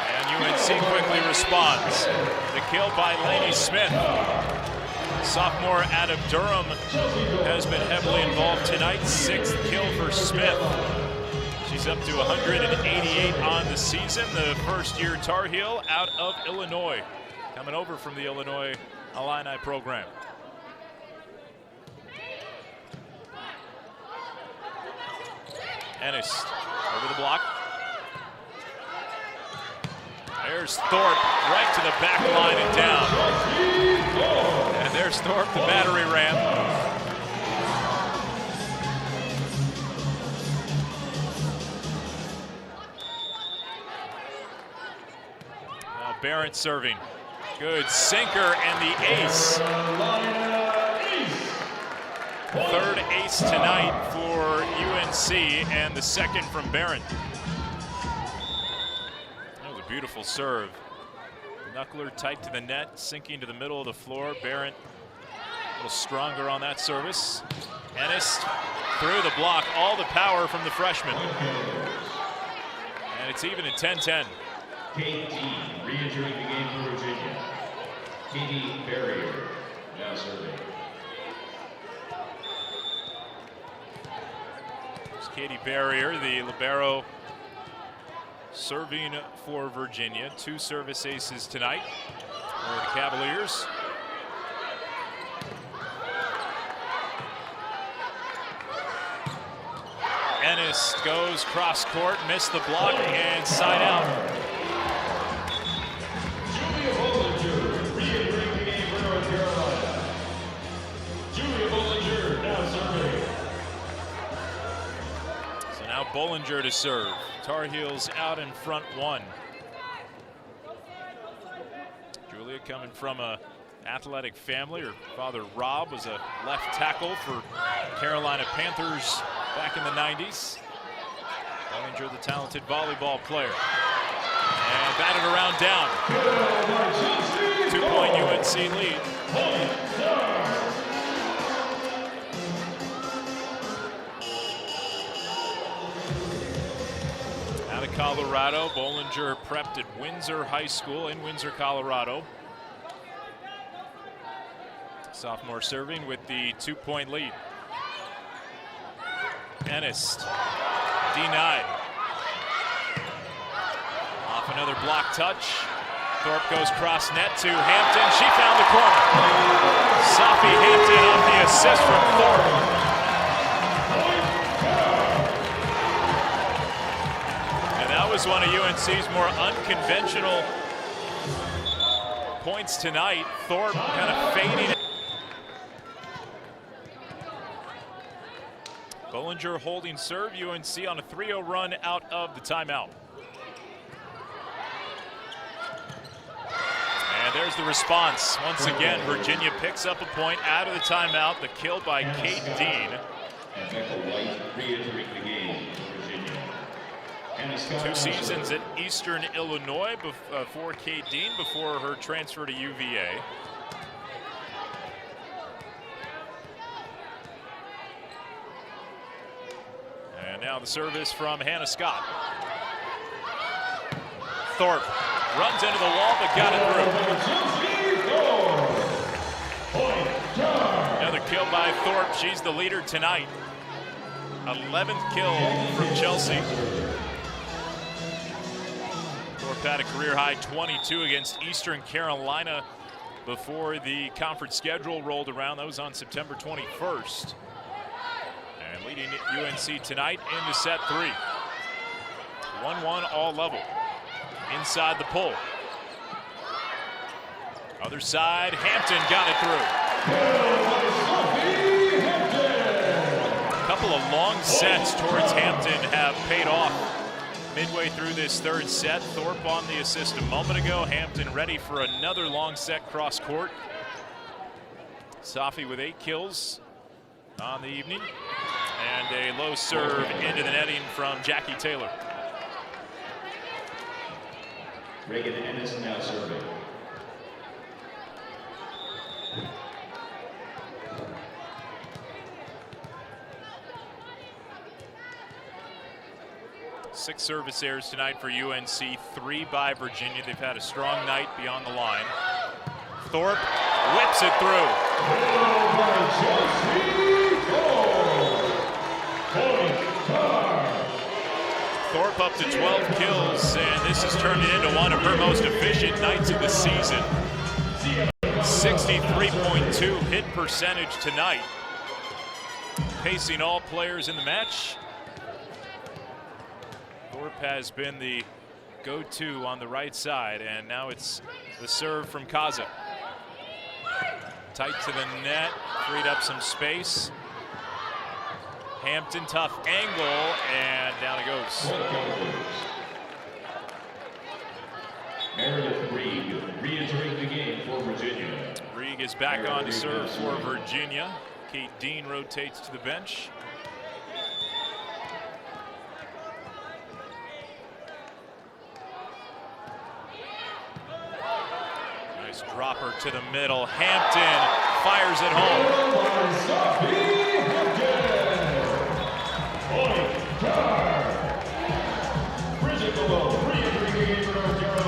Speaker 1: And UNC quickly responds. The kill by Lainey Smith. Sophomore out of Durham has been heavily involved tonight. 6th kill for Smith. She's up to 188 on the season. The first-year Tar Heel out of Illinois, coming over from the Illinois Illini program. Ennis over the block. There's Thorpe right to the back line and down. And there's Thorpe, the battery ram. Now Barrett serving. Good sinker and the ace. Third ace tonight for UNC and the second from Barrett. Beautiful serve. Knuckler tight to the net, sinking to the middle of the floor. Barrett a little stronger on that service. Ennis through the block, all the power from the freshman. And it's even at 10-10.
Speaker 2: KT re-entering the game for Virginia. Katie Barrier now serving.
Speaker 1: There's Katie Barrier, the libero, serving for Virginia. 2 service aces tonight for the Cavaliers. Ennis goes cross court, missed the block, and side out.
Speaker 2: Julia Bollinger re-entering the game for North Carolina. Julia Bollinger now serving.
Speaker 1: So now Bollinger to serve. Tar Heels out in front 1. Julia coming from a athletic family. Her father Rob was a left tackle for Carolina Panthers back in the 90s. Bollinger, the talented volleyball player. And batted around down. 2-point UNC lead. Out of Colorado, Bollinger prepped at Windsor High School in Windsor, Colorado. Sophomore serving with the 2-point lead. Ennis denied. Off another block touch. Thorpe goes cross net to Hampton. She found the corner. Sophie Hampton off the assist from Thorpe. That was one of UNC's more unconventional points tonight. Thorpe kind of fading. Bollinger holding serve. UNC on a 3-0 run out of the timeout. And there's the response. Once again, Virginia picks up a point out of the timeout. The kill by Kate Dean.
Speaker 2: And Michael White re-entering the game for Virginia.
Speaker 1: 2 seasons at Eastern Illinois for Kate Dean before her transfer to UVA. And now the service from Hannah Scott. Thorpe runs into the wall but got it through. Another kill by Thorpe. She's the leader tonight. 11th kill from Chelsea. Thorpe had a career-high 22 against Eastern Carolina before the conference schedule rolled around. That was on September 21st. And leading UNC tonight into set 3. 1-1 all level. Inside the pole. Other side, Hampton got it through. A couple of long sets towards Hampton have paid off. Midway through this third set, Thorpe on the assist a moment ago. Hampton ready for another long set cross court. Safi with 8 kills on the evening. And a low serve into the netting from Jackie Taylor.
Speaker 2: Reagan Ennis now serving.
Speaker 1: Six service errors tonight for UNC, 3 by Virginia. They've had a strong night beyond the line. Thorpe whips it through. Thorpe up to 12 kills, and this has turned it into one of her most efficient nights of the season. 63.2 hit percentage tonight. Pacing all players in the match. Thorpe has been the go-to on the right side, and now it's the serve from Kaza. Tight to the net, freed up some space. Hampton, tough angle, and down it goes.
Speaker 2: Meredith Reed re-entering the game for Virginia.
Speaker 1: Reed is back on to serve for Virginia. Kate Dean rotates to the bench. Nice dropper to the middle. Hampton fires it home.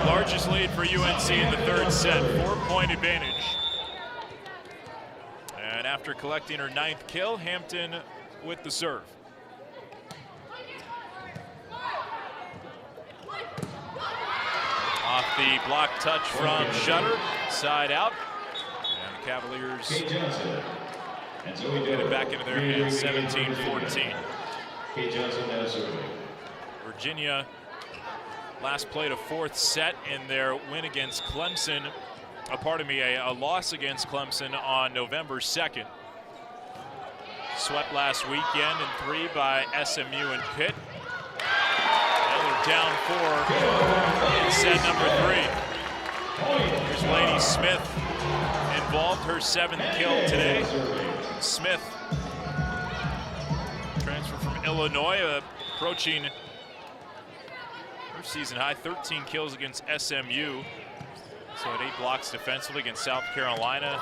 Speaker 1: Largest lead for UNC in the third set, 4-point advantage. And after collecting her 9th kill, Hampton with the serve. Off the block touch from Shutter, side out. And the Cavaliers get it back into their hands, 17-14.
Speaker 2: Kate Johnson now serving.
Speaker 1: Virginia last played a 4th set in their win against Clemson. A loss against Clemson on November 2nd. Swept last weekend in 3 by SMU and Pitt. Now they're down 4 in set number 3. Here's Lady Smith involved, her 7th kill today. Smith, transfer from Illinois, approaching her season high, 13 kills against SMU. So at 8 blocks defensively against South Carolina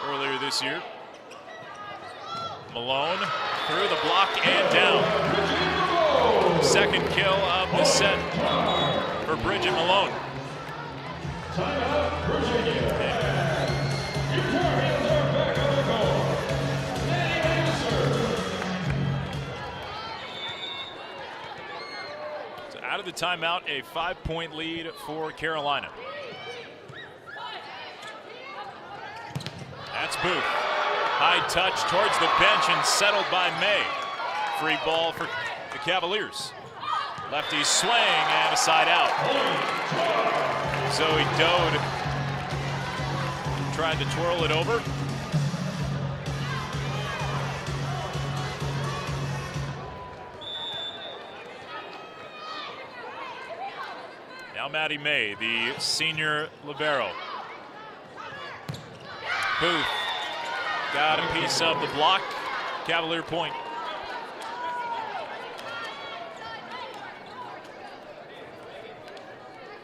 Speaker 1: earlier this year. Malone through the block and down. 2nd kill of the set for Bridget Malone.
Speaker 2: Timeout, Virginia. Victorians are back on the court.
Speaker 1: So out of the timeout, a 5-point lead for Carolina. That's Booth. High touch towards the bench and settled by May. Free ball for the Cavaliers. Lefty swing and a side out. Zoe Dode tried to twirl it over. Now Maddie May, the senior libero. Booth got a piece of the block. Cavalier point.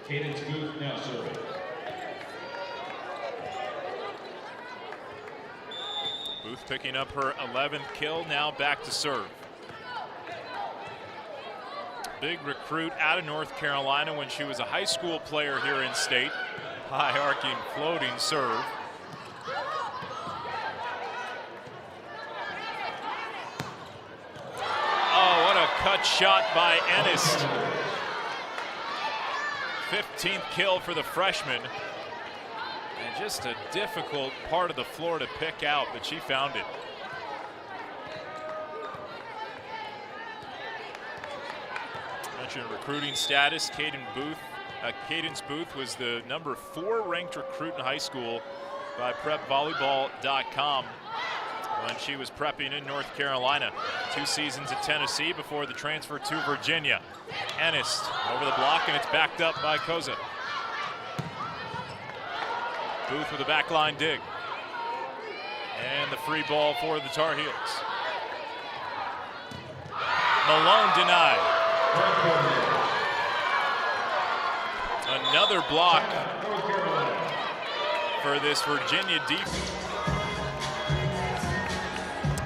Speaker 2: Cadence Booth now serving.
Speaker 1: Booth picking up her 11th kill, now back to serve. Big recruit out of North Carolina when she was a high school player here in state. High arcing floating serve. Oh, what a cut shot by Ennis. 15th kill for the freshman. And just a difficult part of the floor to pick out, but she found it. Mentioned recruiting status. Cadence Booth was the number 4 ranked recruit in high school by PrepVolleyball.com when she was prepping in North Carolina. 2 seasons at Tennessee before the transfer to Virginia. Ennis over the block, and it's backed up by Koza. Booth with a backline dig. And the free ball for the Tar Heels. Malone denied. Another block for this Virginia defense.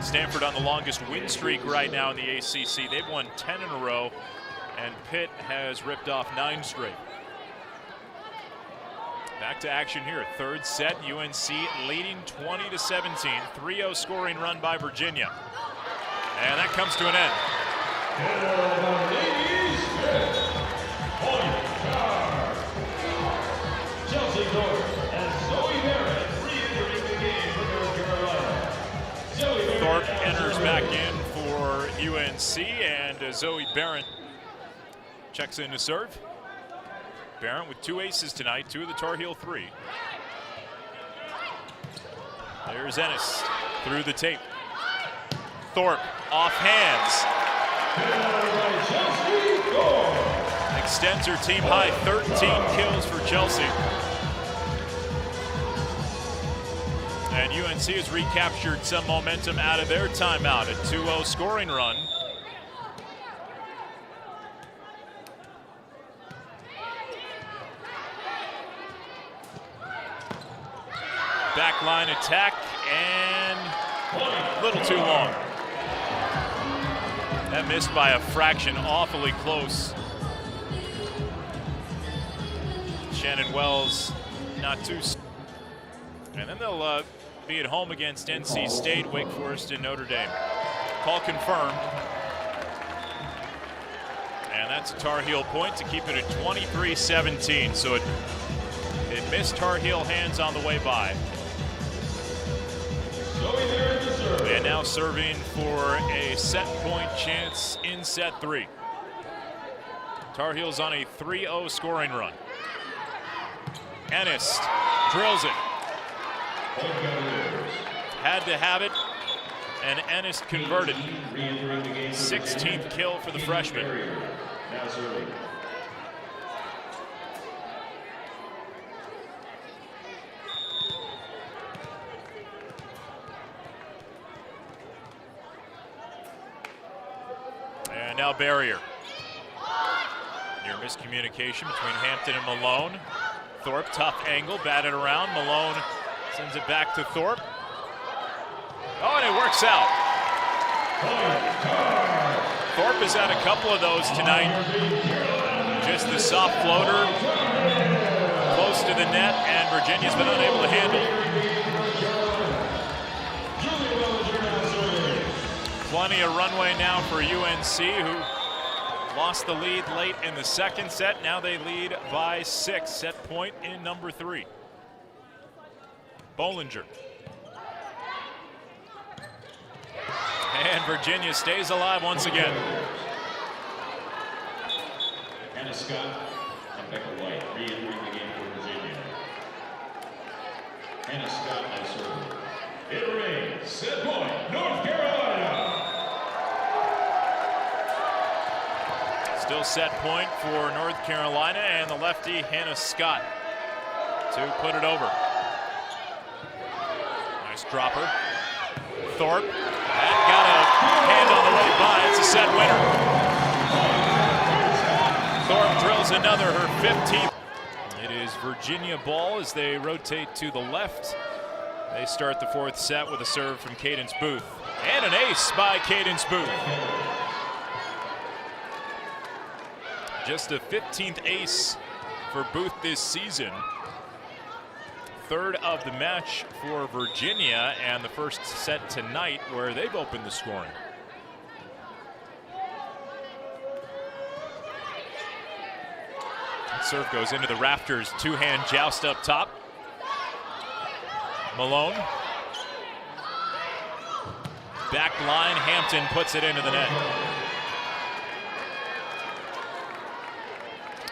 Speaker 1: Stanford on the longest win streak right now in the ACC. They've won 10 in a row, and Pitt has ripped off 9 straight. Back to action here. 3rd set, UNC leading 20-17. 3-0 scoring run by Virginia. And that comes to an end.
Speaker 2: Chelsea Thorpe and Zoe Barrett re-entering the game for North Carolina.
Speaker 1: Thorpe enters back in for UNC, and Zoe Barrett checks in to serve. Barrett with 2 aces tonight, 2 of the Tar Heel 3. There's Ennis through the tape. Thorpe off hands. Extends her team high, 13 kills for Chelsea. And UNC has recaptured some momentum out of their timeout. A 2-0 scoring run. Backline attack, and a little too long. That missed by a fraction, awfully close. Shannon Wells not too. And then they'll be at home against NC State, Wake Forest, and Notre Dame. Call confirmed. And that's a Tar Heel point to keep it at 23-17. So it missed Tar Heel hands on the way by. And now serving for a set point chance in set 3. Tar Heels on a 3-0 scoring run. Ennis drills it. Had to have it, and Ennis converted. 16th kill for the freshman. And now Barrier. Near miscommunication between Hampton and Malone. Thorpe, tough angle, batted around. Malone sends it back to Thorpe. Oh, and it works out. Thorpe has had a couple of those tonight. Just the soft floater, close to the net, and Virginia's been unable to handle. Plenty of runway now for UNC, who lost the lead late in the 2nd set. Now they lead by 6. Set point in number 3. Bollinger. And Virginia stays alive once again.
Speaker 2: Hannah Scott and Becca White re-entering the game for Virginia. Hannah Scott on serve. It remains set point, North Carolina.
Speaker 1: Still set point for North Carolina, and the lefty Hannah Scott to put it over. Nice dropper. Thorpe. That got a hand on the way by. It's a set winner. Thorpe drills another, her 15th. It is Virginia ball as they rotate to the left. They start the 4th set with a serve from Cadence Booth. And an ace by Cadence Booth. Just a 15th ace for Booth this season. 3rd of the match for Virginia, and the 1st set tonight where they've opened the scoring. Serve goes into the rafters. Two-hand joust up top. Malone. Back line, Hampton puts it into the net.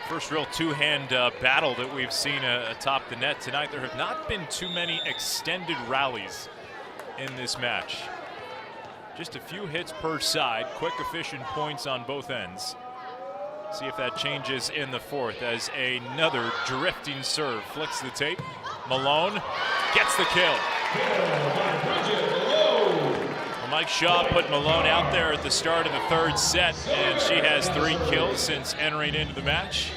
Speaker 1: First real two-hand battle that we've seen atop the net tonight. There have not been too many extended rallies in this match. Just a few hits per side, quick, efficient points on both ends. See if that changes in the fourth as another drifting serve flicks the tape. Malone gets the kill. Well, Mike Shaw put Malone out there at the start of the third set, and she has 3 kills since entering into the match.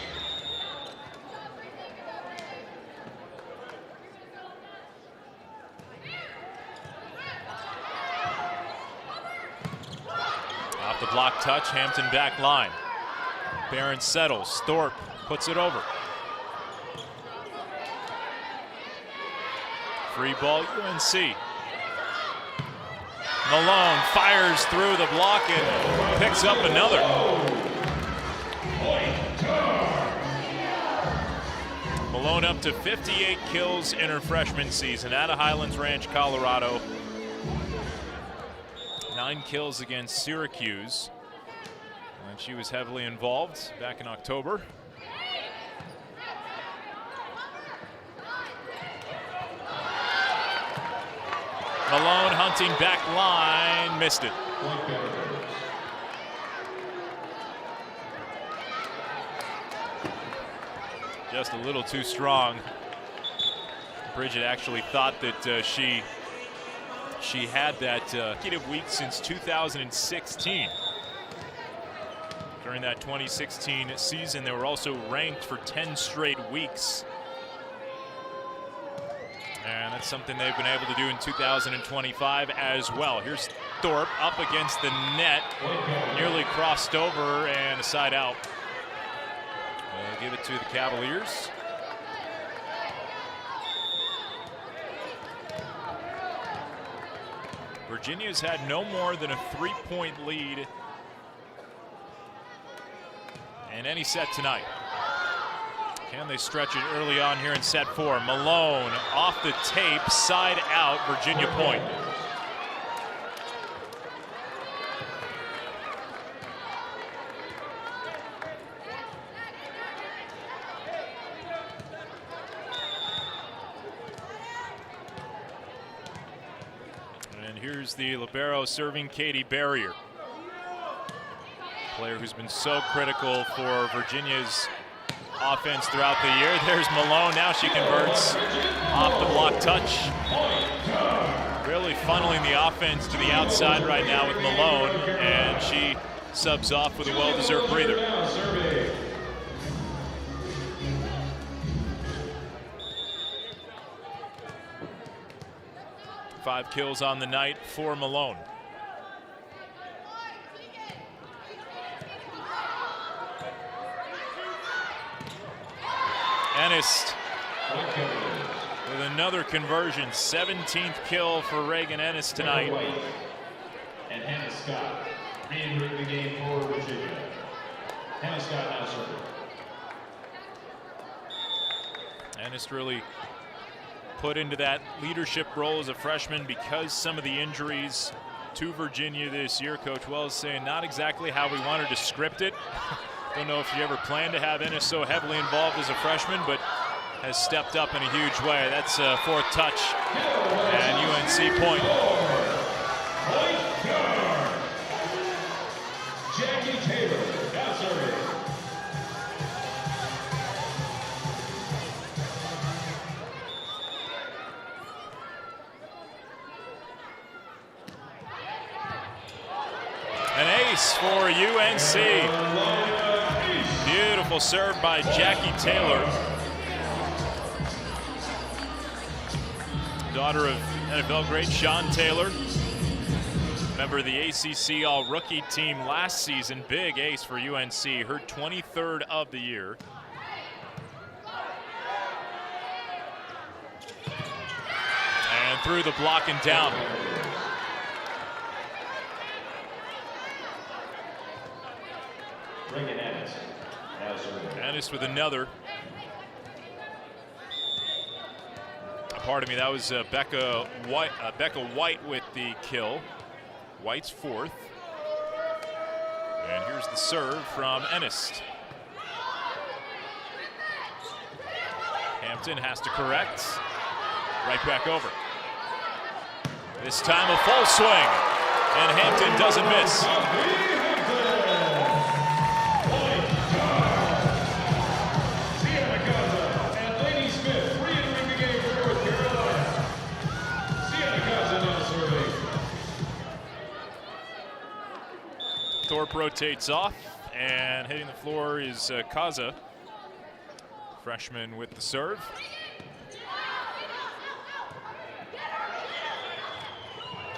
Speaker 1: Off the block touch, Hampton back line. Barron settles, Thorpe puts it over. Free ball, UNC. Malone fires through the block and picks up another. Malone up to 58 kills in her freshman season out of Highlands Ranch, Colorado. 9 kills against Syracuse. And she was heavily involved back in October. Malone hunting back line, missed it. Just a little too strong. Bridget actually thought that she had that consecutive week since 2016. During that 2016 season, they were also ranked for 10 straight weeks. And that's something they've been able to do in 2025 as well. Here's Thorpe up against the net, nearly crossed over, and a side out. They'll give it to the Cavaliers. Virginia's had no more than a 3-point lead in any set tonight. Can they stretch it early on here in set 4? Malone off the tape, side out, Virginia point. And here's the libero serving Katie Barrier. Player who's been so critical for Virginia's offense throughout the year. There's Malone. Now she converts off the block touch. Really funneling the offense to the outside right now with Malone, and she subs off with a well-deserved breather. Five kills on the night for Malone. Ennis with another conversion, 17th kill for Reagan Ennis tonight.
Speaker 2: And Hannah Scott re-entering the game for Virginia. Hannah Scott now serving.
Speaker 1: Ennis really put into that leadership role as a freshman because some of the injuries to Virginia this year. Coach Wells saying not exactly how we wanted to script it. Don't know if you ever planned to have Ennis so heavily involved as a freshman, but has stepped up in a huge way. That's a fourth touch, and UNC point.
Speaker 2: Jackie Taylor now serving.
Speaker 1: An ace for UNC. Beautiful serve by Jackie Taylor. Daughter of NFL great Sean Taylor. Member of the ACC All-Rookie team last season. Big ace for UNC. Her 23rd of the year. And through the block and down. Ennis with another. pardon me, that was Becca White with the kill. White's fourth. And here's the serve from Ennist. Hampton has to correct. Right back over. This time a full swing, and Hampton doesn't miss. Thorpe rotates off, and hitting the floor is Kaza, freshman with the serve.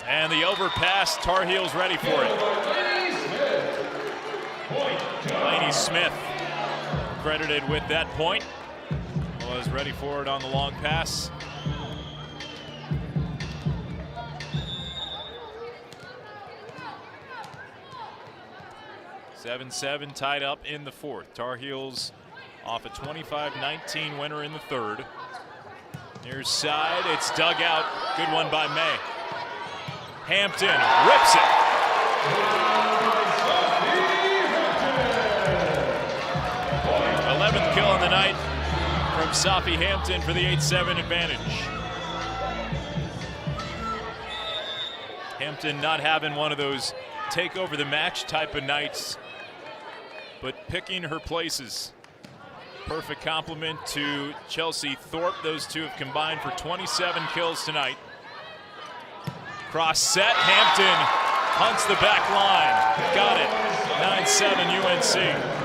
Speaker 1: And the overpass, Tar Heels ready for it. Laney Smith credited with that point. Was ready for it on the long pass. (7-7) tied up in the fourth. Tar Heels off a 25-19 winner in the third. Near side, it's dug out. Good one by May. Hampton rips it. 11th kill on the night from Safi Hampton for the 8-7 advantage. Hampton not having one of those take over the match type of nights, but picking her places. Perfect compliment to Chelsea Thorpe. Those two have combined for 27 kills tonight. Cross set, Hampton hunts the back line. Got it, 9-7 UNC.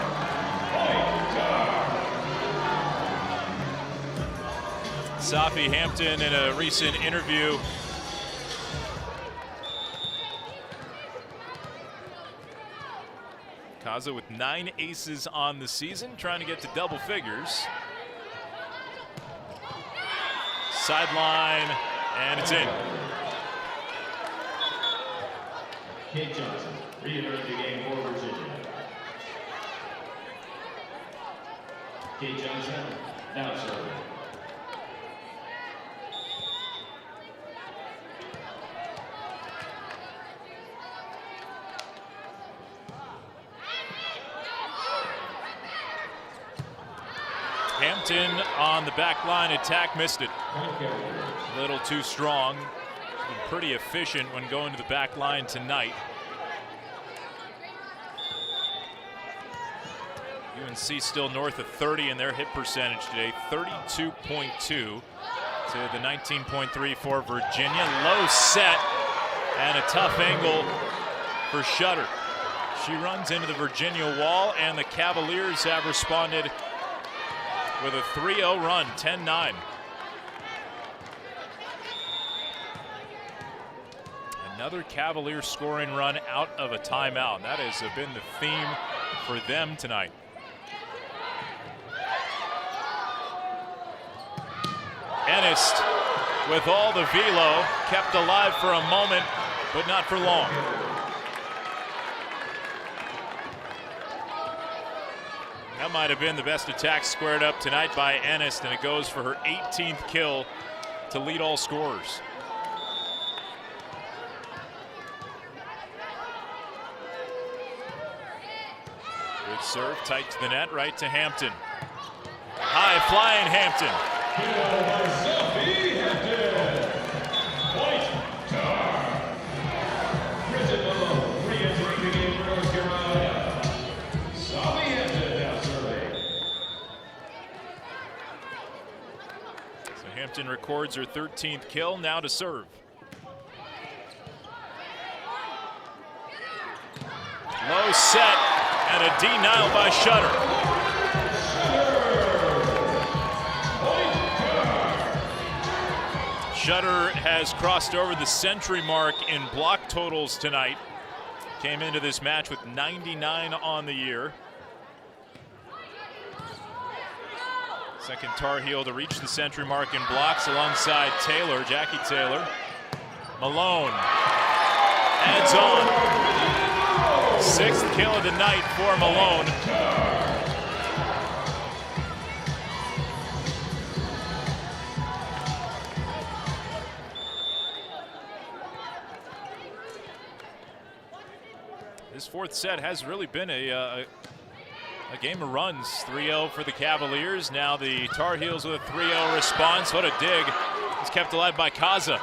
Speaker 1: Safi Hampton in a recent interview Kaza with 9 aces on the season, trying to get to double figures. Sideline, and it's in.
Speaker 2: Kate Johnson, re-entering the game for Virginia. Kate Johnson, now serving.
Speaker 1: Hampton on the back line attack, missed it. A little too strong. Been pretty efficient when going to the back line tonight. UNC still north of 30 in their hit percentage today, 32.2 to the 19.3 for Virginia. Low set and a tough angle for Shutter. She runs into the Virginia wall, and the Cavaliers have responded with a 3-0 run, 10-9. Another Cavalier scoring run out of a timeout. That has been the theme for them tonight. Ennist with all the velo, kept alive for a moment, but not for long. That might have been the best attack squared up tonight by Ennist, and it goes for her 18th kill to lead all scorers. Good serve, tight to the net, right to Hampton. High flying Hampton. Hampton records her 13th kill, now to serve. Low set and a denial by Shutter. Shutter has crossed over the century mark in block totals tonight. Came into this match with 99 on the year. Second Tar Heel to reach the century mark in blocks alongside Taylor, Jackie Taylor. Malone adds on. 6th kill of the night for Malone. this fourth set has really been a game of runs. 3-0 for the Cavaliers. Now the Tar Heels with a 3-0 response. What a dig. It's kept alive by Kaza.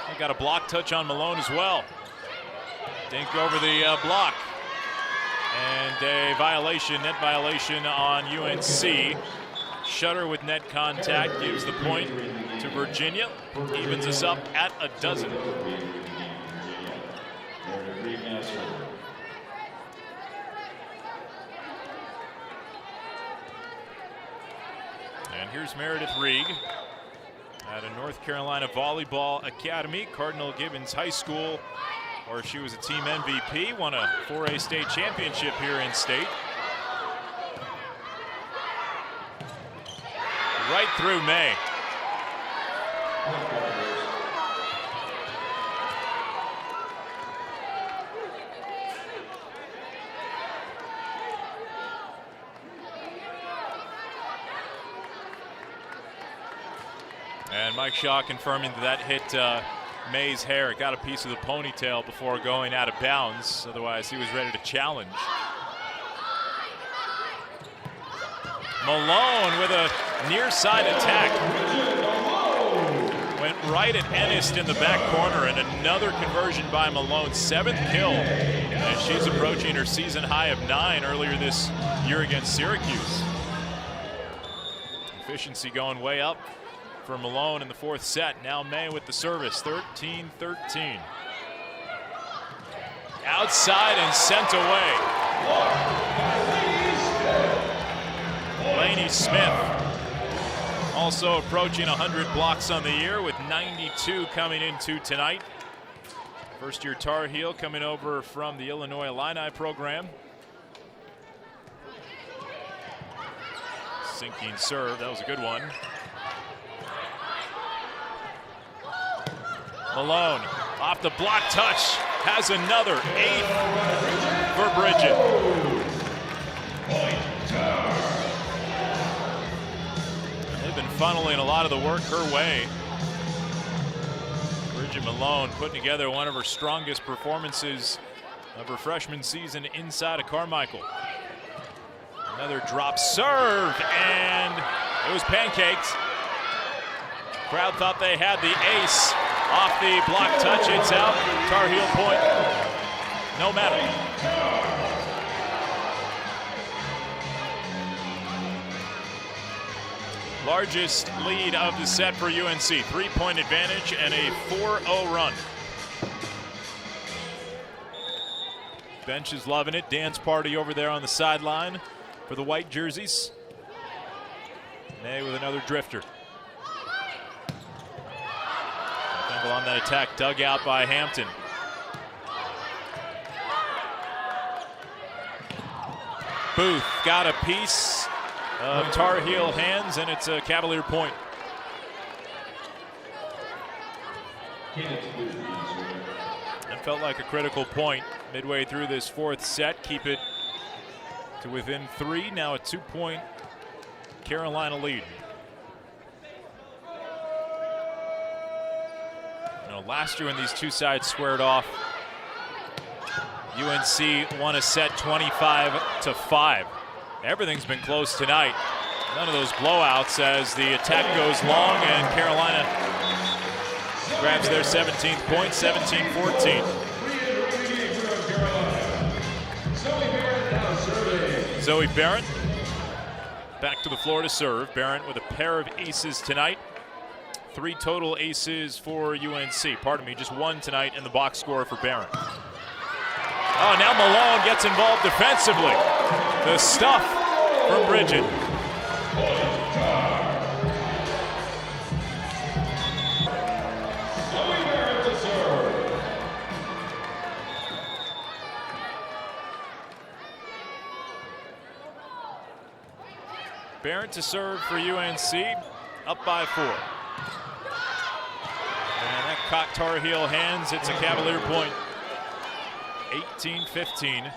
Speaker 1: They got a block touch on Malone as well. Dink over the block. And a violation, net violation on UNC. Shutter with net contact gives the point to Virginia. Evens us up at a dozen. And here's Meredith Reed at a North Carolina Volleyball Academy, Cardinal Gibbons High School, where she was a team MVP, won a 4A state championship here in state. Right through May. And Mike Shaw confirming that hit May's hair. It got a piece of the ponytail before going out of bounds. Otherwise, he was ready to challenge. Malone with a near side attack. Went right at Ennis in the back corner, and another conversion by Malone. 7th kill. And she's approaching her season high of 9 earlier this year against Syracuse. Efficiency going way up for Malone in the fourth set. Now May with the service, 13-13. Outside and sent away. Lainey Smith also approaching 100 blocks on the year with 92 coming into tonight. First-year Tar Heel coming over from the Illinois Illini program. Sinking serve, that was a good one. Malone off the block touch, has another 8 for Bridget. They've been funneling a lot of the work her way. Bridget Malone putting together one of her strongest performances of her freshman season inside of Carmichael. Another drop serve, and it was pancaked. Crowd thought they had the ace. Off the block touch, it's out. Tar Heel point. No matter. Largest lead of the set for UNC. 3-point advantage and a 4-0 run. Bench is loving it. Dance party over there on the sideline for the white jerseys. May with another drifter. On that attack, dug out by Hampton. Booth got a piece of Tar Heel hands, and it's a Cavalier point. It felt like a critical point midway through this fourth set. Keep it to within 3. Now a 2-point Carolina lead. Last year when these two sides squared off, UNC won a set 25-5. Everything's been close tonight. None of those blowouts as the attack goes long, and Carolina grabs their 17th point, 17-14. Zoe Barrett back to the floor to serve. Barrett with a pair of aces tonight. 3 total aces for UNC. Pardon me, just 1 tonight in the box score for Barron. Oh, now Malone gets involved defensively. The stuff from Bridget. Barrett to serve for UNC, up by 4. And that caught Tar Heel hands. It's a Cavalier point. 18-15.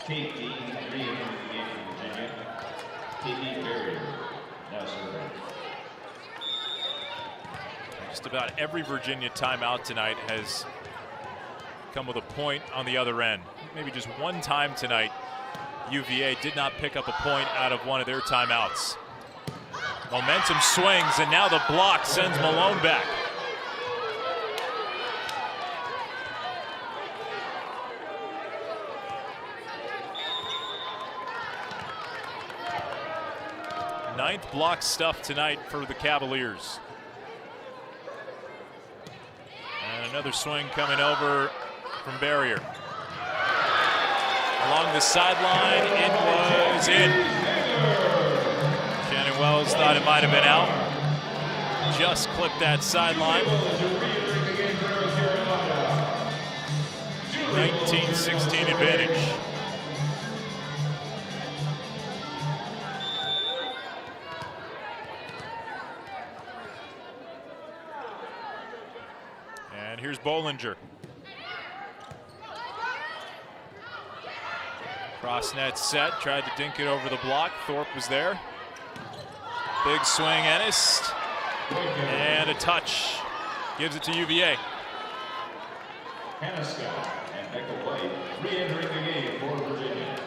Speaker 1: Just about every Virginia timeout tonight has come with a point on the other end. maybe just one time tonight, UVA did not pick up a point out of one of their timeouts. Momentum swings, and now the block sends Malone back. Ninth block stuff tonight for the Cavaliers. And another swing coming over from Barrier. Along the sideline, it was in. Shannon Wells thought it might have been out. Just clipped that sideline. 19-16 advantage. And here's Bollinger. Cross net set, tried to dink it over the block. Thorpe was there. Big swing, Ennis. And a touch. Gives it to UVA.
Speaker 2: Hannah Scott and Becca White re-entering the game for Virginia.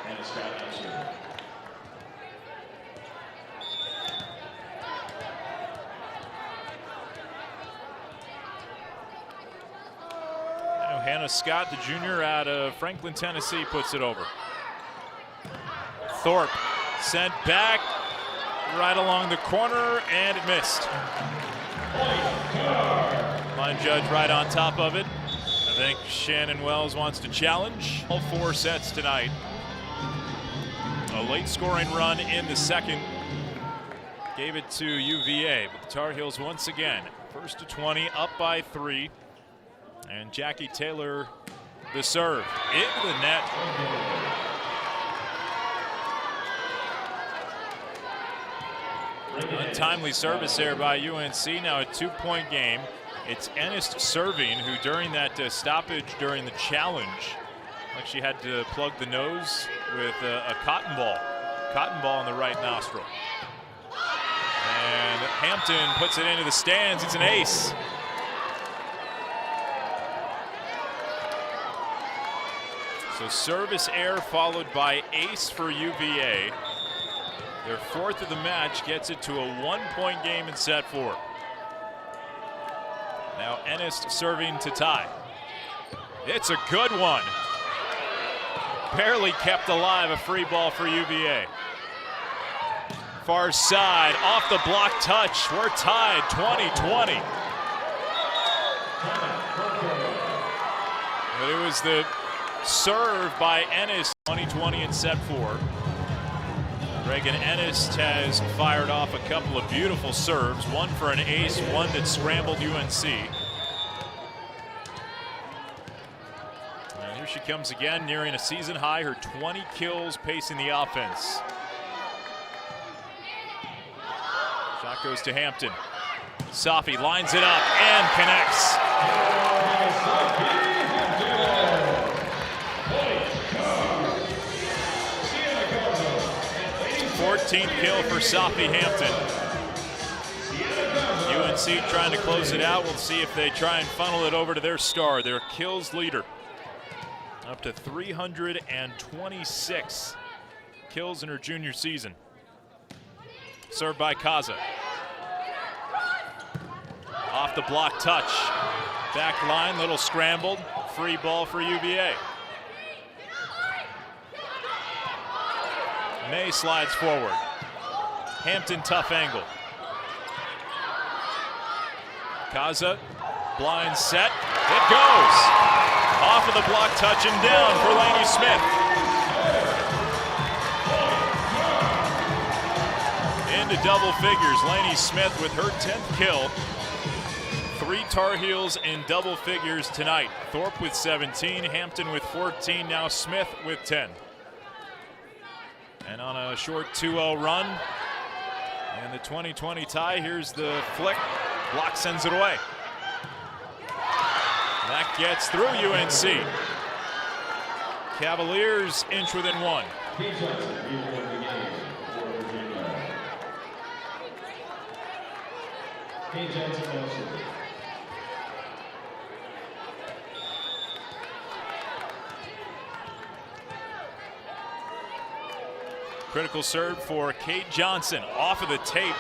Speaker 2: Hannah Scott answered.
Speaker 1: Hannah Scott, the junior out of Franklin, Tennessee, puts it over. Thorpe sent back right along the corner, and it missed. Line judge right on top of it. I think Shannon Wells wants to challenge. All 4 sets tonight. A late scoring run in the second gave it to UVA, but the Tar Heels once again, first to 20, up by 3. And Jackie Taylor, the serve, into the net. Untimely service there by UNC. Now a 2-point game. It's Ennis serving, who during that stoppage during the challenge, like she had to plug the nose with a cotton ball in the right nostril. And Hampton puts it into the stands. It's an ace. So service error followed by ace for UVA. Their 4th of the match gets it to a 1-point game in set 4. Now Ennis serving to tie. It's a good one. Barely kept alive, a free ball for UVA. Far side, off the block touch. We're tied 20-20. But it was the serve by Ennis, 20-20 in set 4. Reagan Ennis has fired off a couple of beautiful serves, one for an ace, one that scrambled UNC. And here she comes again, nearing a season high, her 20 kills pacing the offense. Shot goes to Hampton. Safi lines it up and connects. 14th kill for Safi Hampton. UNC trying to close it out. We'll see if they try and funnel it over to their star, their kills leader. Up to 326 kills in her junior season. Served by Kaza. Off the block touch. Back line, little scrambled. Free ball for UVA. May slides forward. Hampton, tough angle. Kaza, blind set. It goes. Off of the block touch and down for Lainey Smith. Into double figures. Lainey Smith with her 10th kill. 3 Tar Heels in double figures tonight. Thorpe with 17, Hampton with 14, now Smith with 10. And on a short 2-0 run, and the 20-20 tie, here's the flick. Block sends it away. That gets through UNC. Cavaliers inch within 1. Critical serve for Kate Johnson. Off of the tape.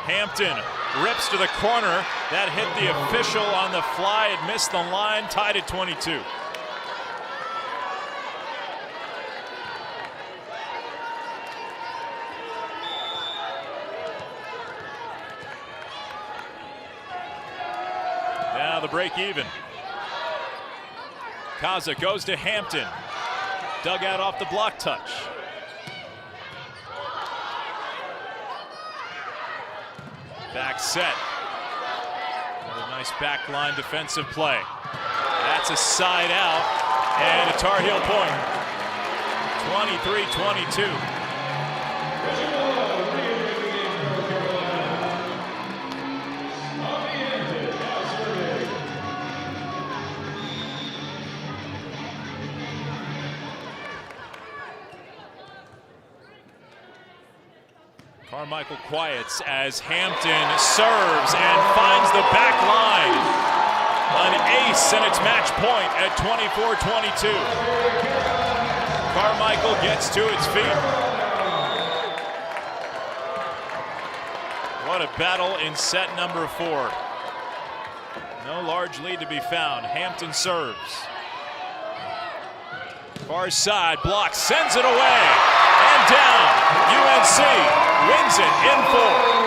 Speaker 1: Hampton rips to the corner. That hit the official on the fly. It missed the line, tied at 22. Now the break even. Kaza goes to Hampton. Dug out off the block touch. Back set. Another nice back line defensive play. That's a side out and a Tar Heel point. 23-22. Carmichael quiets as Hampton serves and finds the back line. An ace, and it's match point at 24-22. Carmichael gets to its feet. What a battle in set number 4. No large lead to be found. Hampton serves. Far side, block, sends it away. And down. UNC wins it in 4.